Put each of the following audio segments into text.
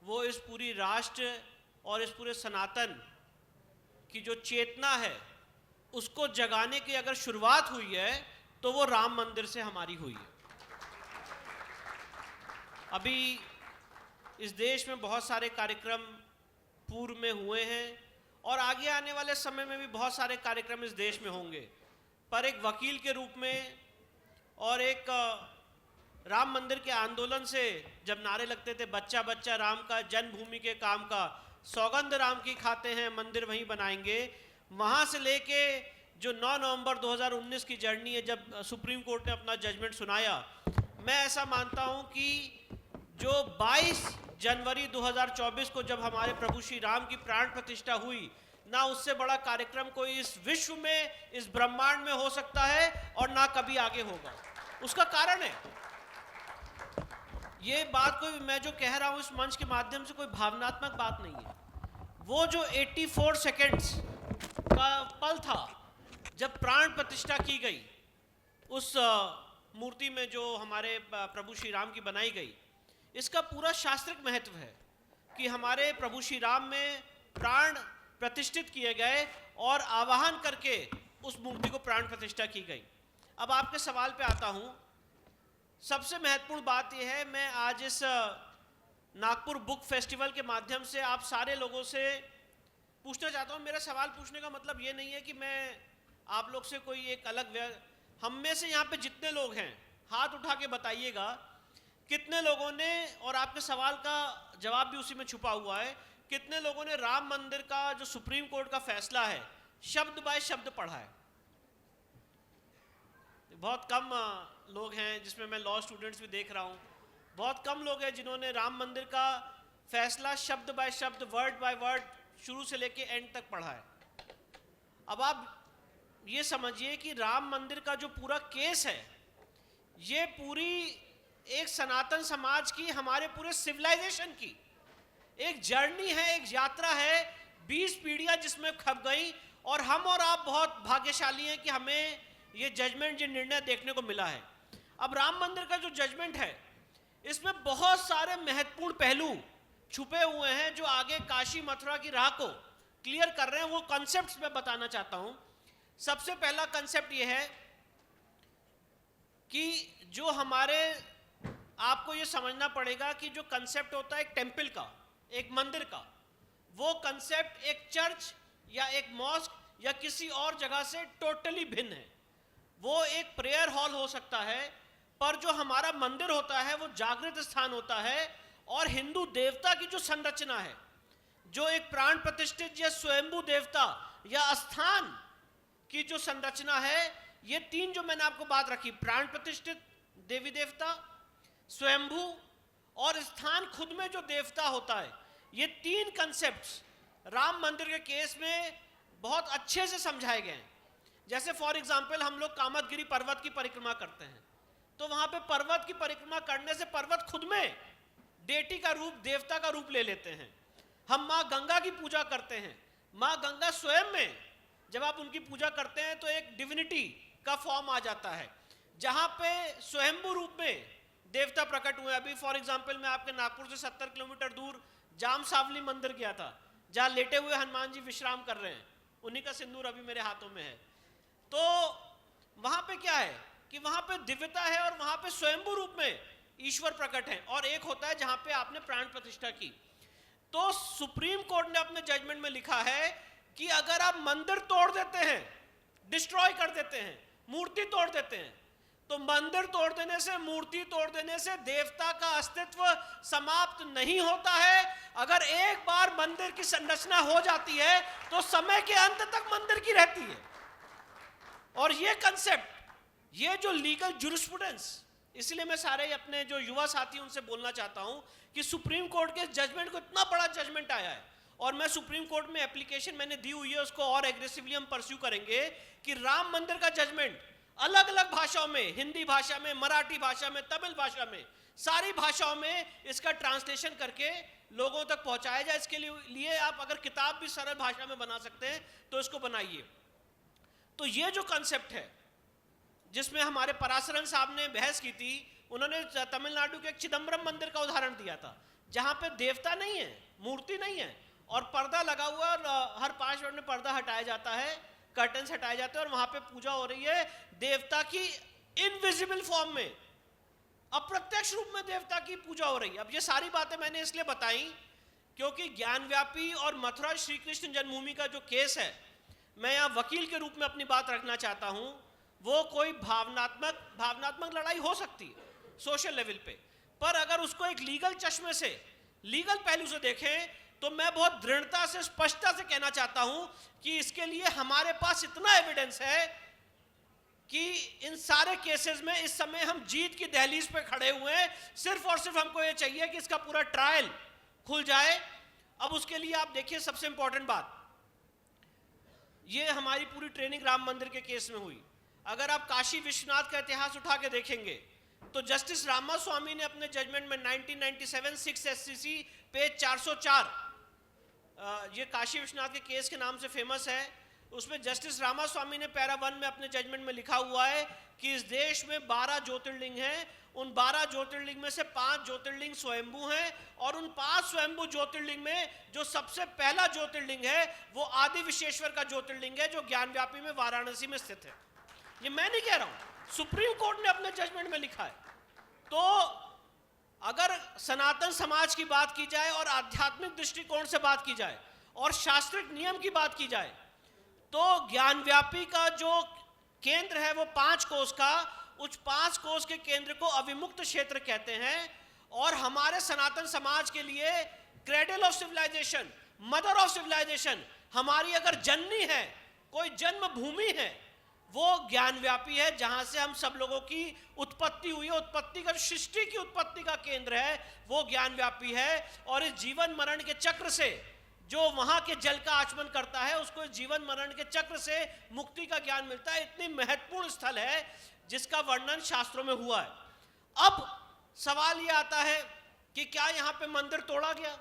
वो इस पूरी राष्ट्र और इस पूरे सनातन की जो चेतना है उसको जगाने की अगर शुरुआत हुई है तो वो राम मंदिर से हमारी हुई है। अभी इस देश में बहुत सारे कार्यक्रम पूर्व में हुए हैं और आगे आने वाले समय में भी बहुत सारे कार्यक्रम इस देश में होंगे, पर एक वकील के रूप में और एक राम मंदिर के आंदोलन से जब नारे लगते थे बच्चा बच्चा राम का, जन्मभूमि के काम का, सौगंध राम की खाते हैं, मंदिर वहीं बनाएंगे, वहाँ से लेके जो 9 नवंबर 2019 की जर्नी है जब सुप्रीम कोर्ट ने अपना जजमेंट सुनाया, मैं ऐसा मानता हूँ कि जो 22 जनवरी 2024 को जब हमारे प्रभु श्री राम की प्राण प्रतिष्ठा हुई, ना उससे बड़ा कार्यक्रम कोई इस विश्व में, इस ब्रह्मांड में हो सकता है और ना कभी आगे होगा। उसका कारण है, ये बात कोई मैं जो कह रहा हूं इस मंच के माध्यम से कोई भावनात्मक बात नहीं है। वो जो 84 सेकेंड्स का पल था जब प्राण प्रतिष्ठा की गई उस मूर्ति में जो हमारे प्रभु श्री राम की बनाई गई, इसका पूरा शास्त्रिक महत्व है कि हमारे प्रभु श्री राम में प्राण प्रतिष्ठित किए गए और आवाहन करके उस मूर्ति को प्राण प्रतिष्ठा की गई। अब आपके सवाल पे आता हूं। सबसे महत्वपूर्ण बात यह है, मैं आज इस नागपुर बुक फेस्टिवल के माध्यम से आप सारे लोगों से पूछना चाहता हूं। मेरा सवाल पूछने का मतलब ये नहीं है कि मैं आप लोग से कोई एक अलग हम में से यहाँ पे जितने लोग हैं हाथ उठा के बताइएगा कितने लोगों ने, और आपके सवाल का जवाब भी उसी में छुपा हुआ है, कितने लोगों ने राम मंदिर का जो सुप्रीम कोर्ट का फैसला है शब्द बाय शब्द पढ़ा है। बहुत कम लोग हैं, जिसमें मैं लॉ स्टूडेंट्स भी देख रहा हूँ, बहुत कम लोग हैं जिन्होंने राम मंदिर का फैसला शब्द बाय शब्द, वर्ड बाय वर्ड, शुरू से लेके एंड तक पढ़ा है। अब आप ये समझिए कि राम मंदिर का जो पूरा केस है, ये पूरी एक सनातन समाज की, हमारे पूरे सिविलाइजेशन की एक जर्नी है, एक यात्रा है, 20 पीढ़ियां जिसमें खप गई, और हम और आप बहुत भाग्यशाली हैं कि हमें ये जजमेंट, ये निर्णय देखने को मिला है। अब राम मंदिर का जो जजमेंट है, इसमें बहुत सारे महत्वपूर्ण पहलू छुपे हुए हैं जो आगे काशी मथुरा की राह को क्लियर कर रहे हैं। वो कॉन्सेप्ट्स मैं बताना चाहता हूं। सबसे पहला कॉन्सेप्ट ये है कि जो हमारे, आपको ये समझना पड़ेगा कि जो कॉन्सेप्ट होता है एक टेम्पल का, एक मंदिर का, वो कॉन्सेप्ट एक चर्च या एक मॉस्क या किसी और जगह से टोटली भिन्न है। वो एक प्रेयर हॉल हो सकता है, पर जो हमारा मंदिर होता है वो जागृत स्थान होता है, और हिंदू देवता की जो संरचना है, जो एक प्राण प्रतिष्ठित या स्वयंभू देवता या स्थान की जो संरचना है, ये तीन जो मैंने आपको बात रखी, प्राण प्रतिष्ठित देवी देवता, स्वयंभू और स्थान खुद में जो देवता होता है, ये तीन कंसेप्ट्स राम मंदिर के केस में बहुत अच्छे से समझाए गए हैं। जैसे फॉर एग्जांपल हम लोग कामदगिरी पर्वत की परिक्रमा करते हैं, तो वहां पे पर्वत की परिक्रमा करने से पर्वत खुद में डेटी का रूप, देवता का रूप ले लेते हैं। हम माँ गंगा की पूजा करते हैं, माँ गंगा स्वयं में जब आप उनकी पूजा करते हैं तो एक डिविनिटी का फॉर्म आ जाता है, जहां पे स्वयंभू रूप में देवता प्रकट हुए। अभी फॉर एग्जांपल मैं आपके नागपुर से 70 किलोमीटर दूर जाम सावली मंदिर गया था, जहां लेटे हुए हनुमान जी विश्राम कर रहे हैं, उन्हीं का सिंदूर अभी मेरे हाथों में है। तो वहां पे क्या है कि वहां पे दिव्यता है और वहां पे स्वयंभू रूप में ईश्वर प्रकट है, और एक होता है जहां पे आपने प्राण प्रतिष्ठा की। तो सुप्रीम कोर्ट ने अपने जजमेंट में लिखा है कि अगर आप मंदिर तोड़ देते हैं, डिस्ट्रॉय कर देते हैं, मूर्ति तोड़ देते हैं, तो मंदिर तोड़ देने से, मूर्ति तोड़ देने से देवता का अस्तित्व समाप्त नहीं होता है। अगर एक बार मंदिर की संरचना हो जाती है तो समय के अंत तक मंदिर की रहती है। और ये कंसेप्ट, ये जो लीगल जुरिस्प्रूडेंस, इसलिए मैं सारे अपने जो युवा साथी उनसे बोलना चाहता हूं कि सुप्रीम कोर्ट के जजमेंट को, इतना बड़ा जजमेंट आया है, और मैं सुप्रीम कोर्ट में एप्लीकेशन मैंने दी हुई है, उसको और एग्रेसिवली हम परस्यू करेंगे कि राम मंदिर का जजमेंट अलग अलग भाषाओं में, हिंदी भाषा में, मराठी भाषा में, तमिल भाषा में, सारी भाषाओं में इसका ट्रांसलेशन करके लोगों तक पहुंचाया जाए। इसके लिए आप अगर किताब भी सरल भाषा में बना सकते हैं तो इसको बनाइए। तो ये जो कंसेप्ट है, जिसमें हमारे पराशरन साहब ने बहस की थी, उन्होंने तमिलनाडु के एक चिदम्बरम मंदिर का उदाहरण दिया था जहां पे देवता नहीं है, मूर्ति नहीं है, और पर्दा लगा हुआ है, और हर 5 मिनट में पर्दा हटाया जाता है, कर्टन्स हटाए जाते हैं, और वहां पे पूजा हो रही है देवता की इनविजिबल फॉर्म में, अप्रत्यक्ष रूप में देवता की पूजा हो रही है। अब ये सारी बातें मैंने इसलिए बताई क्योंकि ज्ञानव्यापी और मथुरा श्री कृष्ण जन्मभूमि का जो केस है, मैं यहाँ वकील के रूप में अपनी बात रखना चाहता हूँ। वो कोई भावनात्मक लड़ाई हो सकती है सोशल लेवल पे, पर अगर उसको एक लीगल चश्मे से, लीगल पहलू से देखें, तो मैं बहुत दृढ़ता से, स्पष्टता से कहना चाहता हूं कि इसके लिए हमारे पास इतना एविडेंस है कि इन सारे केसेस में इस समय हम जीत की दहलीज पे खड़े हुए हैं। सिर्फ और सिर्फ हमको ये चाहिए कि इसका पूरा ट्रायल खुल जाए। अब उसके लिए आप देखिए, सबसे इंपॉर्टेंट बात, ये हमारी पूरी ट्रेनिंग राम मंदिर के केस में हुई। अगर आप काशी विश्वनाथ का इतिहास उठा के देखेंगे तो जस्टिस रामास्वामी ने अपने जजमेंट में 1997 6 SCC पेज 404, ये काशी विश्वनाथ के केस के नाम से फेमस है, उसमें जस्टिस रामास्वामी ने पैरा 1 में अपने जजमेंट में लिखा हुआ है कि इस देश में 12 ज्योतिर्लिंग हैं, उन 12 ज्योतिर्लिंग में से 5 ज्योतिर्लिंग स्वयंभू हैं, और उन 5 स्वयंभू ज्योतिर्लिंग में जो सबसे पहला ज्योतिर्लिंग है वो आदि विश्वेश्वर का ज्योतिर्लिंग है, जो ज्ञानव्यापी में वाराणसी में स्थित है। ये मैं नहीं कह रहा हूं, सुप्रीम कोर्ट ने अपने जजमेंट में लिखा है। तो अगर सनातन समाज की बात की जाए और आध्यात्मिक दृष्टिकोण से बात की जाए और शास्त्रिक नियम की बात की जाए, तो ज्ञानव्यापी का जो केंद्र है वो 5 कोस का, उस 5 कोस के केंद्र को अविमुक्त क्षेत्र कहते हैं। और हमारे सनातन समाज के लिए cradle of civilization, mother of civilization, हमारी अगर जननी है, कोई जन्म भूमि है, वो ज्ञानव्यापी है, जहां से हम सब लोगों की उत्पत्ति हुई है। उत्पत्ति का, सृष्टि की उत्पत्ति का केंद्र है वो ज्ञानव्यापी है। और इस जीवन मरण के चक्र से जो वहां के जल का आचमन करता है, उसको जीवन मरण के चक्र से मुक्ति का ज्ञान मिलता है। इतनी महत्वपूर्ण स्थल है जिसका वर्णन शास्त्रों में हुआ है। अब सवाल यह आता है कि क्या यहां पे मंदिर तोड़ा गया,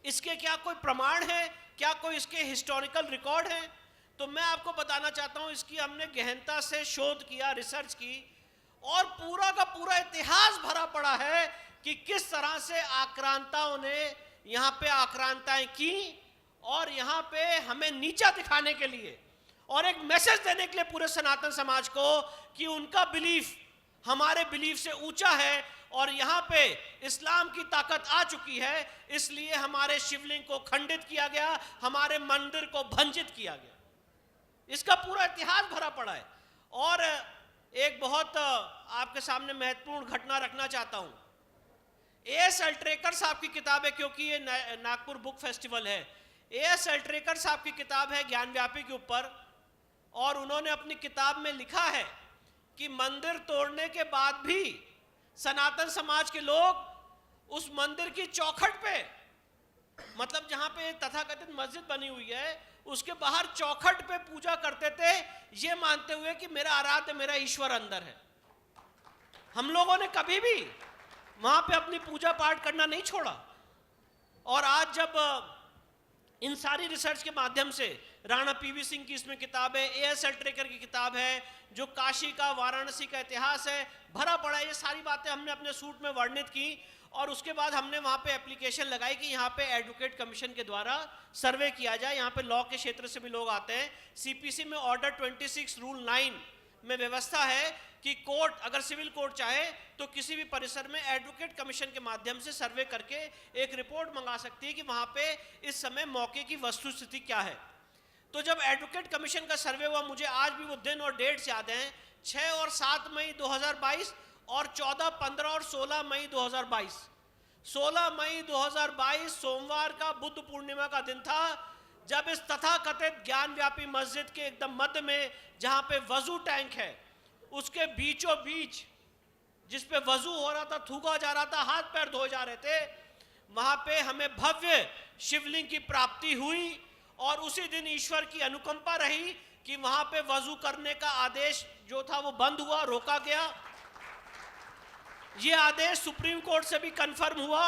इसके क्या कोई प्रमाण है, क्या कोई इसके हिस्टोरिकल रिकॉर्ड है? तो मैं आपको बताना चाहता हूं, इसकी हमने गहनता से शोध किया, रिसर्च की, और पूरा का पूरा इतिहास भरा पड़ा है कि किस तरह से आक्रांताओं ने यहां पे आक्रांताएं की, और यहां पे हमें नीचा दिखाने के लिए और एक मैसेज देने के लिए पूरे सनातन समाज को कि उनका बिलीफ हमारे बिलीफ से ऊंचा है, और यहां पे इस्लाम की ताकत आ चुकी है, इसलिए हमारे शिवलिंग को खंडित किया गया, हमारे मंदिर को भंजित किया गया। इसका पूरा इतिहास भरा पड़ा है। और एक बहुत आपके सामने महत्वपूर्ण घटना रखना चाहता हूं। A.S. अल्ट्रेकर साहब की किताब है, क्योंकि ये नागपुर बुक फेस्टिवल है। A.S. अल्ट्रेकर साहब की किताब है ज्ञानव्यापी के ऊपर, और उन्होंने अपनी किताब में लिखा है कि मंदिर तोड़ने के बाद भी सनातन समाज के लोग उस मंदिर की चौखट पे, मतलब जहां पे तथाकथित मस्जिद बनी हुई है, उसके बाहर चौखट पे पूजा करते थे, ये मानते हुए कि मेरा आराध्य, मेरा ईश्वर अंदर है। हम लोगों ने कभी भी वहां पे अपनी पूजा पाठ करना नहीं छोड़ा। और आज जब इन सारी रिसर्च के माध्यम से, राणा पीवी सिंह की इसमें किताब है, A.S. अल्ट्रेकर की किताब है, जो काशी का, वाराणसी का इतिहास है, भरा पड़ा है। ये सारी बातें हमने अपने सूट में वर्णित की, और उसके बाद हमने वहाँ पे एप्लीकेशन लगाई कि यहाँ पे एडवोकेट कमीशन के द्वारा सर्वे किया जाए। यहाँ पे लॉ के क्षेत्र से भी लोग आते हैं। CPC में ऑर्डर 26 रूल 9 में व्यवस्था है कि कोर्ट, अगर सिविल कोर्ट चाहे तो किसी भी परिसर में एडवोकेट कमीशन के माध्यम से सर्वे करके एक रिपोर्ट मंगा सकती है कि वहाँ पे इस समय मौके की वस्तुस्थिति क्या है। तो जब एडवोकेट कमीशन का सर्वे हुआ, मुझे आज भी वो दिन और डेट्स याद हैं, 6 और 7 मई 2022 और 14, 15 और 16 मई 2022। 16 मई 2022 सोमवार का बुद्ध पूर्णिमा का दिन था, जब इस तथाकथित ज्ञानव्यापी मस्जिद के एकदम मध्य में, जहां पे वजू टैंक है, उसके बीचों बीच, जिस पे वजू हो रहा था, थूका जा रहा था, हाथ पैर धोए जा रहे थे, वहां पे हमें भव्य शिवलिंग की प्राप्ति हुई। और उसी दिन ईश्वर की अनुकंपा रही कि वहां पे वजू करने का आदेश जो था वो बंद हुआ, रोका गया। ये आदेश सुप्रीम कोर्ट से भी कंफर्म हुआ।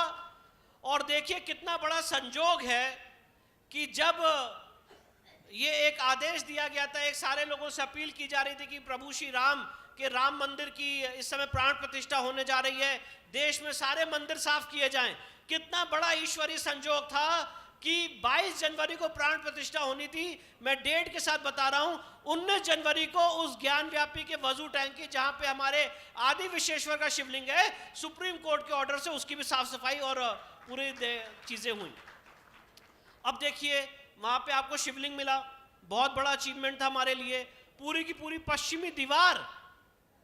और देखिए कितना बड़ा संजोग है कि जब ये एक आदेश दिया गया था, एक सारे लोगों से अपील की जा रही थी कि प्रभु श्री राम कि राम मंदिर की इस समय प्राण प्रतिष्ठा होने जा रही है, देश में सारे मंदिर साफ किए जाएं। कितना बड़ा ईश्वरीय संजोग था कि 22 जनवरी को प्राण प्रतिष्ठा होनी थी। मैं डेट के साथ बता रहा हूं, 19 जनवरी को उस ज्ञान व्यापी के वजू टैंक की, जहां पे हमारे आदि विश्वेश्वर का शिवलिंग है, सुप्रीम कोर्ट के ऑर्डर से उसकी भी साफ सफाई और पूरी चीजें हुई। अब देखिए वहां पे आपको शिवलिंग मिला, बहुत बड़ा अचीवमेंट था हमारे लिए। पूरी की पूरी पश्चिमी दीवार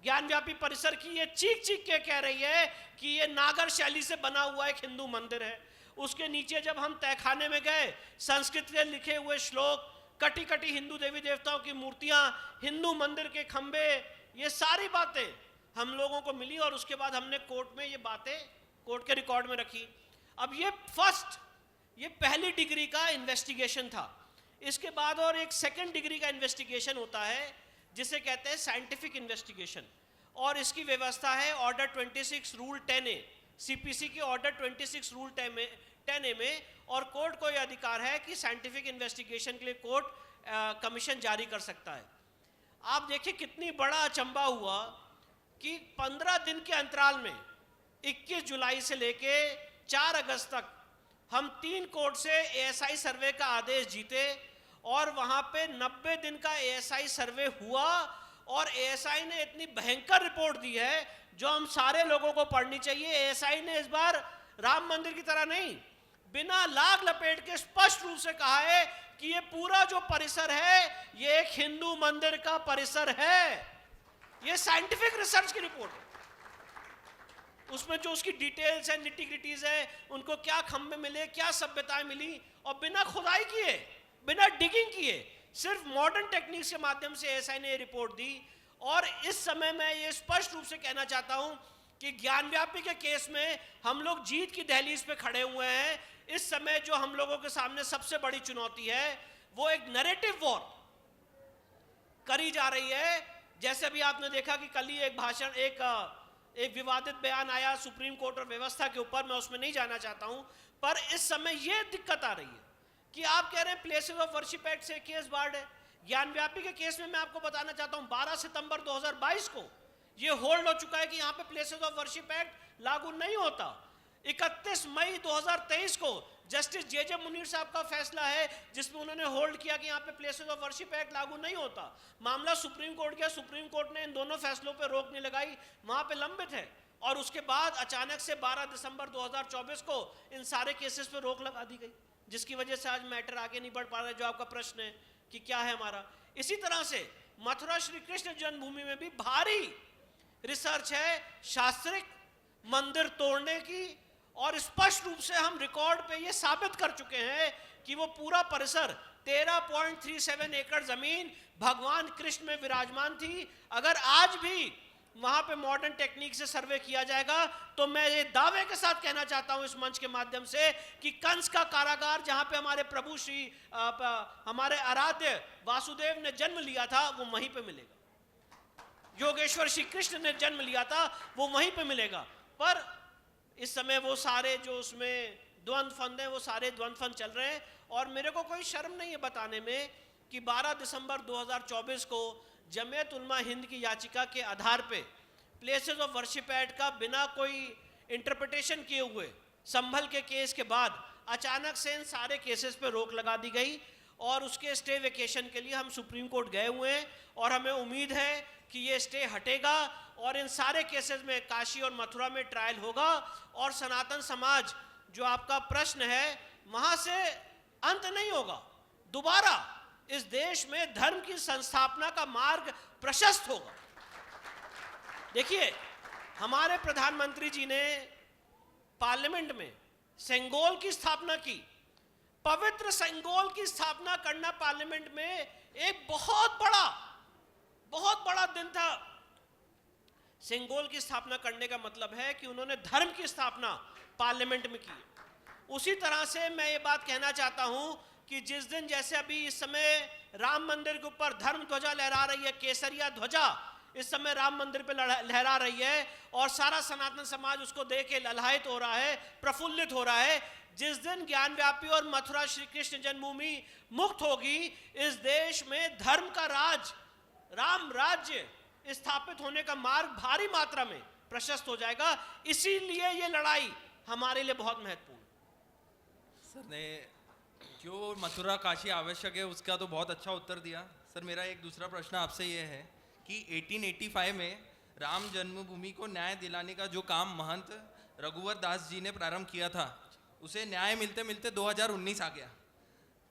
ज्ञान व्यापी परिसर की ये चीख चीख के कह रही है कि ये नागर शैली से बना हुआ एक हिंदू मंदिर है। उसके नीचे जब हम तहखाने में गए, संस्कृत के लिखे हुए श्लोक, कटी कटी हिंदू देवी देवताओं की मूर्तियां, हिंदू मंदिर के खंबे, ये सारी बातें हम लोगों को मिली और उसके बाद हमने कोर्ट में ये बातें कोर्ट के रिकॉर्ड में रखी। अब ये पहली डिग्री का इन्वेस्टिगेशन था। इसके बाद और एक सेकंड डिग्री का इन्वेस्टिगेशन होता है जिसे कहते हैं साइंटिफिक इन्वेस्टिगेशन, और इसकी व्यवस्था है ऑर्डर 26 रूल 10A, सीपीसी की ऑर्डर 26 रूल 10A में। और कोर्ट को यह अधिकार है कि साइंटिफिक इन्वेस्टिगेशन के लिए कोर्ट कमीशन जारी कर सकता है। आप देखिए कितनी बड़ा अचंबा हुआ कि 15 दिन के अंतराल में 21 जुलाई से लेके 4 अगस्त तक हम 3 कोर्ट से एएसआई सर्वे का आदेश जीते, और वहां पे 90 दिन का एएसआई सर्वे हुआ, और एएसआई ने इतनी भयंकर रिपोर्ट दी है जो हम सारे लोगों को पढ़नी चाहिए। एएसआई ने इस बार राम मंदिर की तरह नहीं, बिना लाग लपेट के स्पष्ट रूप से कहा है कि ये पूरा जो परिसर है ये एक हिंदू मंदिर का परिसर है। ये साइंटिफिक रिसर्च की रिपोर्ट है। उसमें जो उसकी डिटेल्स है, निटी-ग्रिटीज है, उनको क्या खंबे मिले, क्या सभ्यताएं मिली, और बिना खुदाई किए, बिना डिगिंग किए, सिर्फ मॉडर्न टेक्निक्स के माध्यम से एएसआई ने ये रिपोर्ट दी। और इस समय मैं ये स्पष्ट रूप से कहना चाहता हूं कि ज्ञान व्यापी के केस में हम लोग जीत की दहलीज पे खड़े हुए हैं। इस समय जो हम लोगों के सामने सबसे बड़ी चुनौती है वो एक नैरेटिव वॉर करी जा रही है। जैसे अभी आपने देखा कि कल ही एक भाषण, एक विवादित बयान आया सुप्रीम कोर्ट और व्यवस्था के ऊपर, मैं उसमें नहीं जाना चाहता हूं, पर इस समय यह दिक्कत आ रही है कि आप कह रहे हैं प्लेसेस ऑफ वर्शिप एक्ट से केस बार्ड है। ज्ञान व्यापी के केस में मैं आपको बताना चाहता हूं 12 सितंबर 2022 को यह होल्ड हो चुका है कि यहां पे प्लेसेस ऑफ वर्शिप एक्ट लागू नहीं होता। 31 मई 2023 को जस्टिस जे मुनीर साहब का फैसला है जिसमें उन्होंने होल्ड किया कि यहाँ पे प्लेसेस ऑफ वर्शिप एक्ट लागू नहीं होता। मामला सुप्रीम कोर्ट गया, सुप्रीम कोर्ट ने इन दोनों फैसलों पे रोक नहीं लगाई, वहां पे लंबित है। और उसके बाद अचानक से 12 दिसंबर 2024 को इन सारे केसेस पे रोक लगा दी गई, जिसकी वजह से आज मैटर आगे नहीं बढ़ पा रहा है। जो आपका प्रश्न है कि क्या है हमारा, इसी तरह से मथुरा श्री कृष्ण जन्मभूमि में भी भारी रिसर्च है शास्त्रिक मंदिर तोड़ने की, और स्पष्ट रूप से हम रिकॉर्ड पे ये साबित कर चुके हैं कि वो पूरा परिसर 13.37 एकड़ जमीन भगवान कृष्ण में विराजमान थी। अगर आज भी वहां पे मॉडर्न टेक्निक से सर्वे किया जाएगा तो मैं ये दावे के साथ कहना चाहता हूं इस मंच के माध्यम से कि कंस का कारागार जहां पे हमारे प्रभु श्री हमारे आराध्य वासुदेव ने जन्म लिया था वो वहीं पे मिलेगा। योगेश्वर श्री कृष्ण ने जन्म लिया था वो वहीं पे मिलेगा। पर इस समय वो सारे जो उसमें द्वंद्व फंद हैं वो सारे द्वंद्व फंद चल रहे हैं, और मेरे को कोई शर्म नहीं है बताने में कि 12 दिसंबर 2024 को जमीयत उलमा हिंद की याचिका के आधार पे प्लेसेस ऑफ वर्शिप एक्ट का बिना कोई इंटरप्रिटेशन किए हुए संभल के केस के बाद अचानक से इन सारे केसेस पे रोक लगा दी गई, और उसके स्टे वेकेशन के लिए हम सुप्रीम कोर्ट गए हुए हैं, और हमें उम्मीद है कि ये स्टे हटेगा और इन सारे केसेस में काशी और मथुरा में ट्रायल होगा, और सनातन समाज जो आपका प्रश्न है वहां से अंत नहीं होगा। दोबारा इस देश में धर्म की संस्थापना का मार्ग प्रशस्त होगा। देखिए हमारे प्रधानमंत्री जी ने पार्लियामेंट में सेंगोल की स्थापना की। पवित्र सेंगोल की स्थापना करना पार्लियामेंट में एक बहुत बड़ा दिन था। सेंगोल की स्थापना करने का मतलब है कि उन्होंने धर्म की स्थापना पार्लियामेंट में की। उसी तरह से मैं ये बात कहना चाहता हूं कि जिस दिन, जैसे अभी इस समय राम मंदिर के ऊपर धर्म ध्वजा लहरा रही है, केसरिया ध्वजा इस समय राम मंदिर पे लहरा रही है, और सारा सनातन समाज उसको देख के ललायित हो रहा है, प्रफुल्लित हो रहा है। जिस दिन ज्ञान व्यापी और मथुरा श्री कृष्ण जन्मभूमि मुक्त होगी, इस देश में धर्म का राज, राम राज्य स्थापित होने का मार्ग भारी मात्रा में प्रशस्त हो जाएगा। इसीलिए ये लड़ाई हमारे लिए बहुत महत्वपूर्ण है। सर ने क्यों मथुरा काशी आवश्यक है उसका तो बहुत अच्छा उत्तर दिया। सर मेरा एक दूसरा प्रश्न आपसे ये है कि 1885 में राम जन्मभूमि को न्याय दिलाने का जो काम महंत रघुवर दास जी ने प्रारंभ किया था, उसे न्याय मिलते मिलते 2019 आ गया।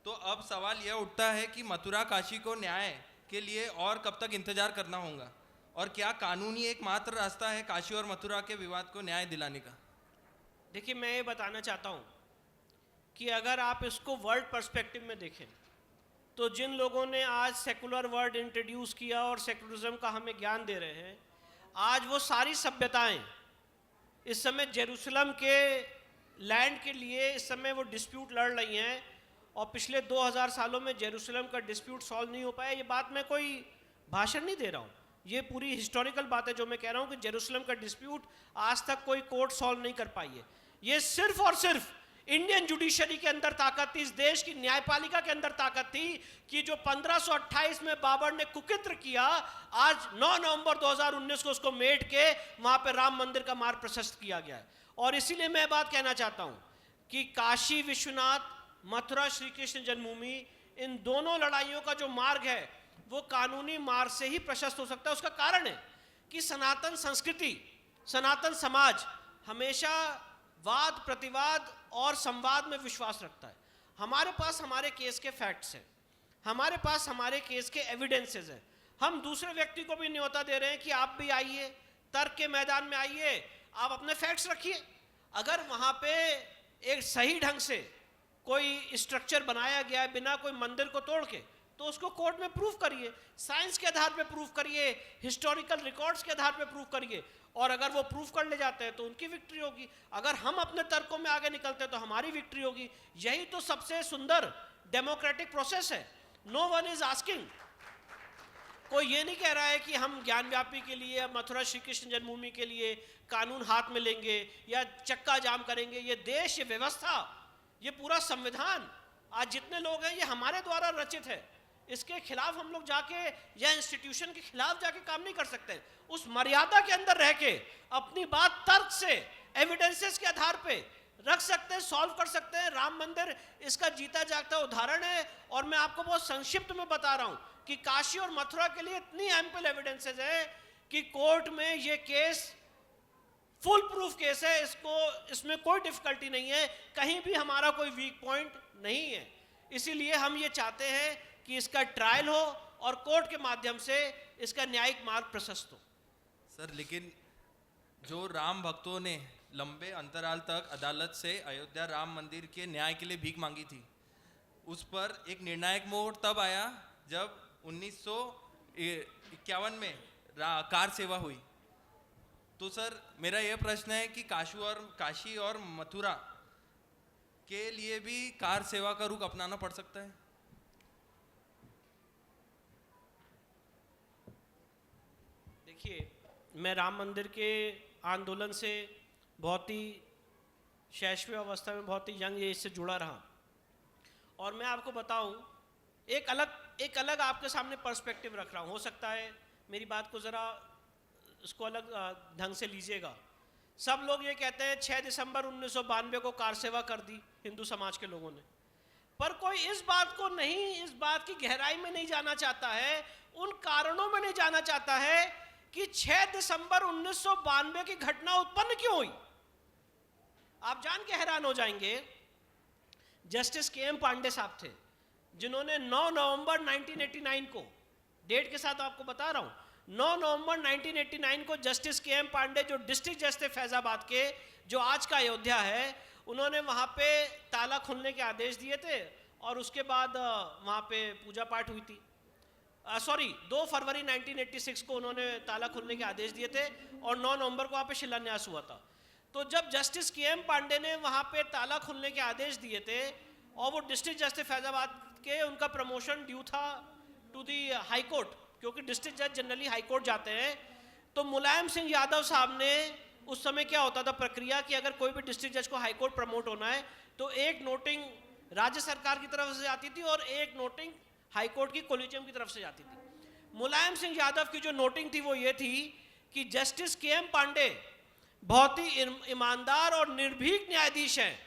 तो अब सवाल यह उठता है कि मथुरा काशी को न्याय के लिए और कब तक इंतजार करना होगा, और क्या कानूनी एकमात्र रास्ता है काशी और मथुरा के विवाद को न्याय दिलाने का? देखिए, मैं ये बताना चाहता हूँ कि अगर आप इसको वर्ल्ड पर्सपेक्टिव में देखें तो जिन लोगों ने आज सेकुलर वर्ड इंट्रोड्यूस किया और सेकुलरिज्म का हमें ज्ञान दे रहे हैं, आज वो सारी सभ्यताएं इस समय जेरूसलम के लैंड के लिए इस समय वो डिस्प्यूट लड़ रही हैं, और पिछले 2000 सालों में जेरूसलम का डिस्प्यूट सॉल्व नहीं हो पाया। ये बात मैं कोई भाषण नहीं दे रहा हूँ, ये पूरी हिस्टोरिकल बात है जो मैं कह रहा हूँ कि जेरूसलम का डिस्प्यूट आज तक कोई कोर्ट सॉल्व नहीं कर पाई है। ये सिर्फ और सिर्फ इंडियन जुडिशरी के अंदर ताकत थी, इस देश की न्यायपालिका के अंदर ताकत थी कि जो 1528 में बाबर ने कुकित्र किया, आज 9 नवंबर 2019 को उसको मेट के वहां पे राम मंदिर का मार्ग प्रशस्त किया गया है। और इसीलिए मैं बात कहना चाहता हूं कि काशी विश्वनाथ, मथुरा श्री कृष्ण जन्मभूमि, इन दोनों लड़ाइयों का जो मार्ग है वो कानूनी मार्ग से ही प्रशस्त हो सकता है। उसका कारण है कि सनातन संस्कृति, सनातन समाज हमेशा वाद प्रतिवाद और संवाद में विश्वास रखता है। हमारे पास हमारे केस के फैक्ट्स हैं, हमारे पास हमारे केस के एविडेंसेस हैं। हम दूसरे व्यक्ति को भी न्योता दे रहे हैं कि आप भी आइए, तर्क के मैदान में आइए, आप अपने फैक्ट्स रखिए। अगर वहाँ पे एक सही ढंग से कोई स्ट्रक्चर बनाया गया है बिना कोई मंदिर को तोड़ के, तो उसको कोर्ट में प्रूफ करिए, साइंस के आधार पे प्रूफ करिए, हिस्टोरिकल रिकॉर्ड्स के आधार पे प्रूफ करिए, और अगर वो प्रूफ कर ले जाते हैं तो उनकी विक्ट्री होगी। अगर हम अपने तर्कों में आगे निकलते हैं तो हमारी विक्ट्री होगी। यही तो सबसे सुंदर डेमोक्रेटिक प्रोसेस है। नो वन इज आस्किंग, कोई ये नहीं कह रहा है कि हम ज्ञान व्यापी के लिए, मथुरा श्री कृष्ण जन्मभूमि के लिए कानून हाथ में लेंगे या चक्का जाम करेंगे। ये देश, ये व्यवस्था, ये पूरा संविधान, आज जितने लोग हैं ये हमारे द्वारा रचित है। इसके खिलाफ हम लोग जाके या इंस्टीट्यूशन के खिलाफ जाके काम नहीं कर सकते। उस मर्यादा के अंदर रह के अपनी बात तर्क से, एविडेंसेस के आधार पे रख सकते हैं, सॉल्व कर सकते हैं। राम मंदिर इसका जीता जागता उदाहरण है। और मैं आपको बहुत संक्षिप्त में बता रहा हूं कि काशी और मथुरा के लिए इतनी एम्पल एविडेंसेस है कि कोर्ट में ये केस फुल प्रूफ केस है, इसमें कोई डिफिकल्टी नहीं है, कहीं भी हमारा कोई वीक पॉइंट नहीं है। इसीलिए हम ये चाहते हैं कि इसका ट्रायल हो और कोर्ट के माध्यम से इसका न्यायिक मार्ग प्रशस्त हो। सर लेकिन जो राम भक्तों ने लंबे अंतराल तक अदालत से अयोध्या राम मंदिर के न्याय के लिए भीख मांगी थी, उस पर एक निर्णायक मोड़ तब आया जब 1951 में कार सेवा हुई। तो सर मेरा यह प्रश्न है कि काशी और मथुरा के लिए भी कार सेवा का रुख अपनाना पड़ सकता है? देखिए, मैं राम मंदिर के आंदोलन से बहुत ही शैशव अवस्था में, बहुत ही यंग एज से जुड़ा रहा, और मैं आपको बताऊं एक अलग आपके सामने पर्सपेक्टिव रख रहा हूं। हो सकता है मेरी बात को ज़रा इसको अलग ढंग से लीजिएगा। सब लोग ये कहते हैं 6 दिसंबर 1992 को कार सेवा कर दी हिंदू समाज के लोगों ने, पर कोई इस बात की गहराई में नहीं जाना चाहता है, उन कारणों में नहीं जाना चाहता है कि 6 दिसंबर 1992 की घटना उत्पन्न क्यों हुई। आप जान के हैरान हो जाएंगे, जस्टिस के.एम. पांडे साहब थे जिन्होंने 9 नवंबर 1989 को, डेट के साथ आपको बता रहा हूं, 9 नवंबर 1989 को जस्टिस के.एम. पांडे जो डिस्ट्रिक्ट जज थे फैजाबाद के, जो आज का अयोध्या है, उन्होंने वहां पे ताला खोलने के आदेश दिए थे और उसके बाद वहां पे पूजा पाठ हुई थी। 2 फरवरी 1986 को उन्होंने ताला खोलने के आदेश दिए थे और 9 नवंबर को वहाँ पे शिलान्यास हुआ था। तो जब जस्टिस के.एम. पांडे ने वहाँ पे ताला खोलने के आदेश दिए थे और वो डिस्ट्रिक्ट जज थे फैजाबाद के, उनका प्रमोशन ड्यू था टू दी हाई कोर्ट, क्योंकि डिस्ट्रिक्ट जज जनरली हाई कोर्ट जाते हैं। तो मुलायम सिंह यादव साहब ने, उस समय क्या होता था प्रक्रिया कि अगर कोई भी डिस्ट्रिक्ट जज को हाई कोर्ट प्रमोट होना है तो एक नोटिंग राज्य सरकार की तरफ से आती थी और एक नोटिंग हाई कोर्ट की कोलिजियम की तरफ से जाती थी। मुलायम सिंह यादव की जो नोटिंग थी वो ये थी कि जस्टिस के.एम. पांडे बहुत ही ईमानदार और निर्भीक न्यायाधीश हैं,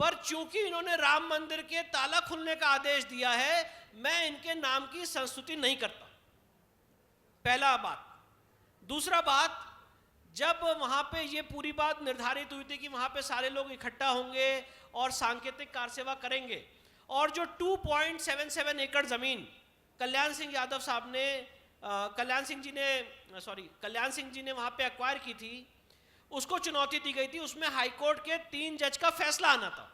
पर चूंकि इन्होंने राम मंदिर के ताला खुलने का आदेश दिया है, मैं इनके नाम की संस्तुति नहीं करता। पहला बात। दूसरा बात, जब वहां पे ये पूरी बात निर्धारित हुई थी कि वहां पे सारे लोग इकट्ठा होंगे और सांकेतिक कारसेवा करेंगे, और जो 2.77 एकड़ जमीन कल्याण सिंह जी ने वहां पे एक्वायर की थी, उसको चुनौती दी गई थी। उसमें हाईकोर्ट के 3 जज का फैसला आना था।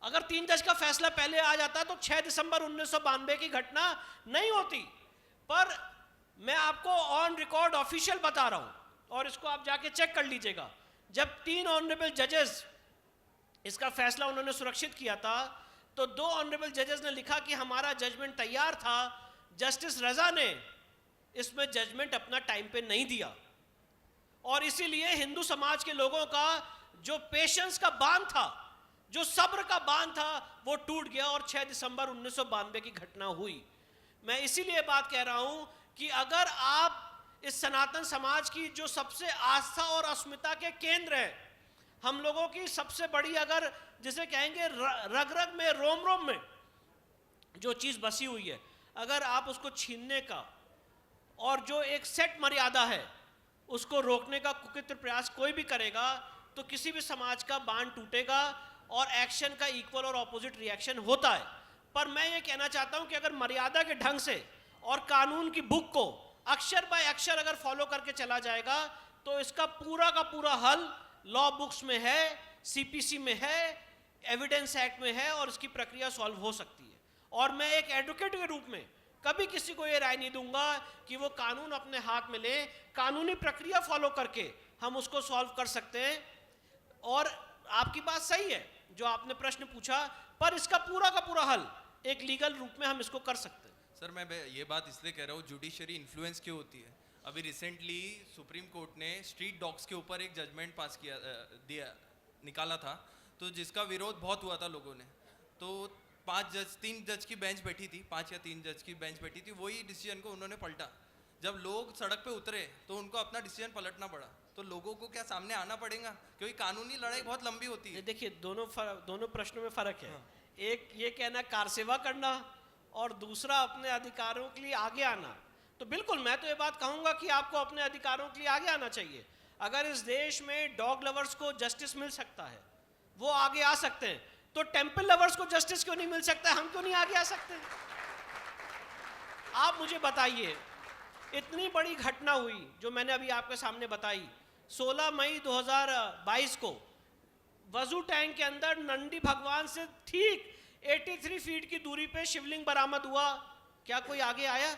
अगर 3 जज का फैसला पहले आ जाता तो 6 दिसंबर 1992 की घटना नहीं होती। पर मैं आपको ऑन रिकॉर्ड ऑफिशियल बता रहा हूं, और इसको आप जाके चेक कर लीजिएगा। जब 3 ऑनरेबल जजेस इसका फैसला उन्होंने सुरक्षित किया था, तो 2 ऑनरेबल जजेस ने लिखा कि हमारा जजमेंट तैयार था, जस्टिस रजा ने इसमें जजमेंट अपना टाइम पे नहीं दिया, और इसीलिए हिंदू समाज के लोगों का जो पेशेंस का बांध था, जो सब्र का बांध था, वो टूट गया और 6 दिसंबर 1992 की घटना हुई। मैं इसीलिए बात कह रहा हूं कि अगर आप इस सनातन समाज की जो सबसे आस्था और अस्मिता के केंद्र है, हम लोगों की सबसे बड़ी, अगर जिसे कहेंगे रग रग में, रोम रोम में जो चीज बसी हुई है, अगर आप उसको छीनने का और जो एक सेट मर्यादा है उसको रोकने का कुकृत्य प्रयास कोई भी करेगा, तो किसी भी समाज का बांध टूटेगा और एक्शन का इक्वल और ऑपोजिट रिएक्शन होता है। पर मैं ये कहना चाहता हूं कि अगर मर्यादा के ढंग से और कानून की बुक को अक्षर बाय अक्षर अगर फॉलो करके चला जाएगा, तो इसका पूरा का पूरा हल लॉ बुक्स में है, सीपीसी में है, एविडेंस एक्ट में है, और इसकी प्रक्रिया सॉल्व हो सकती है। और मैं एक एडवोकेट के रूप में कभी किसी को ये राय नहीं दूंगा कि वो कानून अपने हाथ में ले। कानूनी प्रक्रिया फॉलो करके हम उसको सॉल्व कर सकते हैं। और आपकी बात सही है जो आपने प्रश्न पूछा, पर इसका पूरा का पूरा हल एक लीगल रूप में हम इसको कर सकते हैं। सर मैं ये बात इसलिए कह रहा हूँ, जुडिशरी इन्फ्लुएंस क्यों होती है? अभी रिसेंटली सुप्रीम कोर्ट ने स्ट्रीट डॉग्स के ऊपर एक जजमेंट पास निकाला था, तो जिसका विरोध बहुत हुआ था लोगों ने। तो 3 जज की बेंच बैठी थी, 5 या 3 जज की बेंच बैठी थी, वही डिसीजन को उन्होंने पलटा। जब लोग सड़क पे उतरे तो उनको अपना डिसीजन पलटना पड़ा। तो लोगों को क्या सामने आना पड़ेगा? क्योंकि कानूनी लड़ाई बहुत लंबी होती है। देखिए, दोनों प्रश्नों में फर्क है। एक ये कहना कारसेवा करना, और दूसरा अपने अधिकारों के लिए आगे आना। तो बिल्कुल मैं तो ये बात कहूंगा कि आपको अपने अधिकारों के लिए आगे आना चाहिए। अगर इस देश में डॉग लवर्स को जस्टिस मिल सकता है, वो आगे आ सकते हैं, तो टेम्पल लवर्स को जस्टिस क्यों नहीं मिल सकता? हम क्यों नहीं आगे आ सकते? आप मुझे बताइए, इतनी बड़ी घटना हुई जो मैंने अभी आपके सामने बताई, 16 मई 2022 को वजू टैंक के अंदर नंदी भगवान से ठीक 83 फीट की दूरी पे शिवलिंग बरामद हुआ। क्या कोई आगे आया?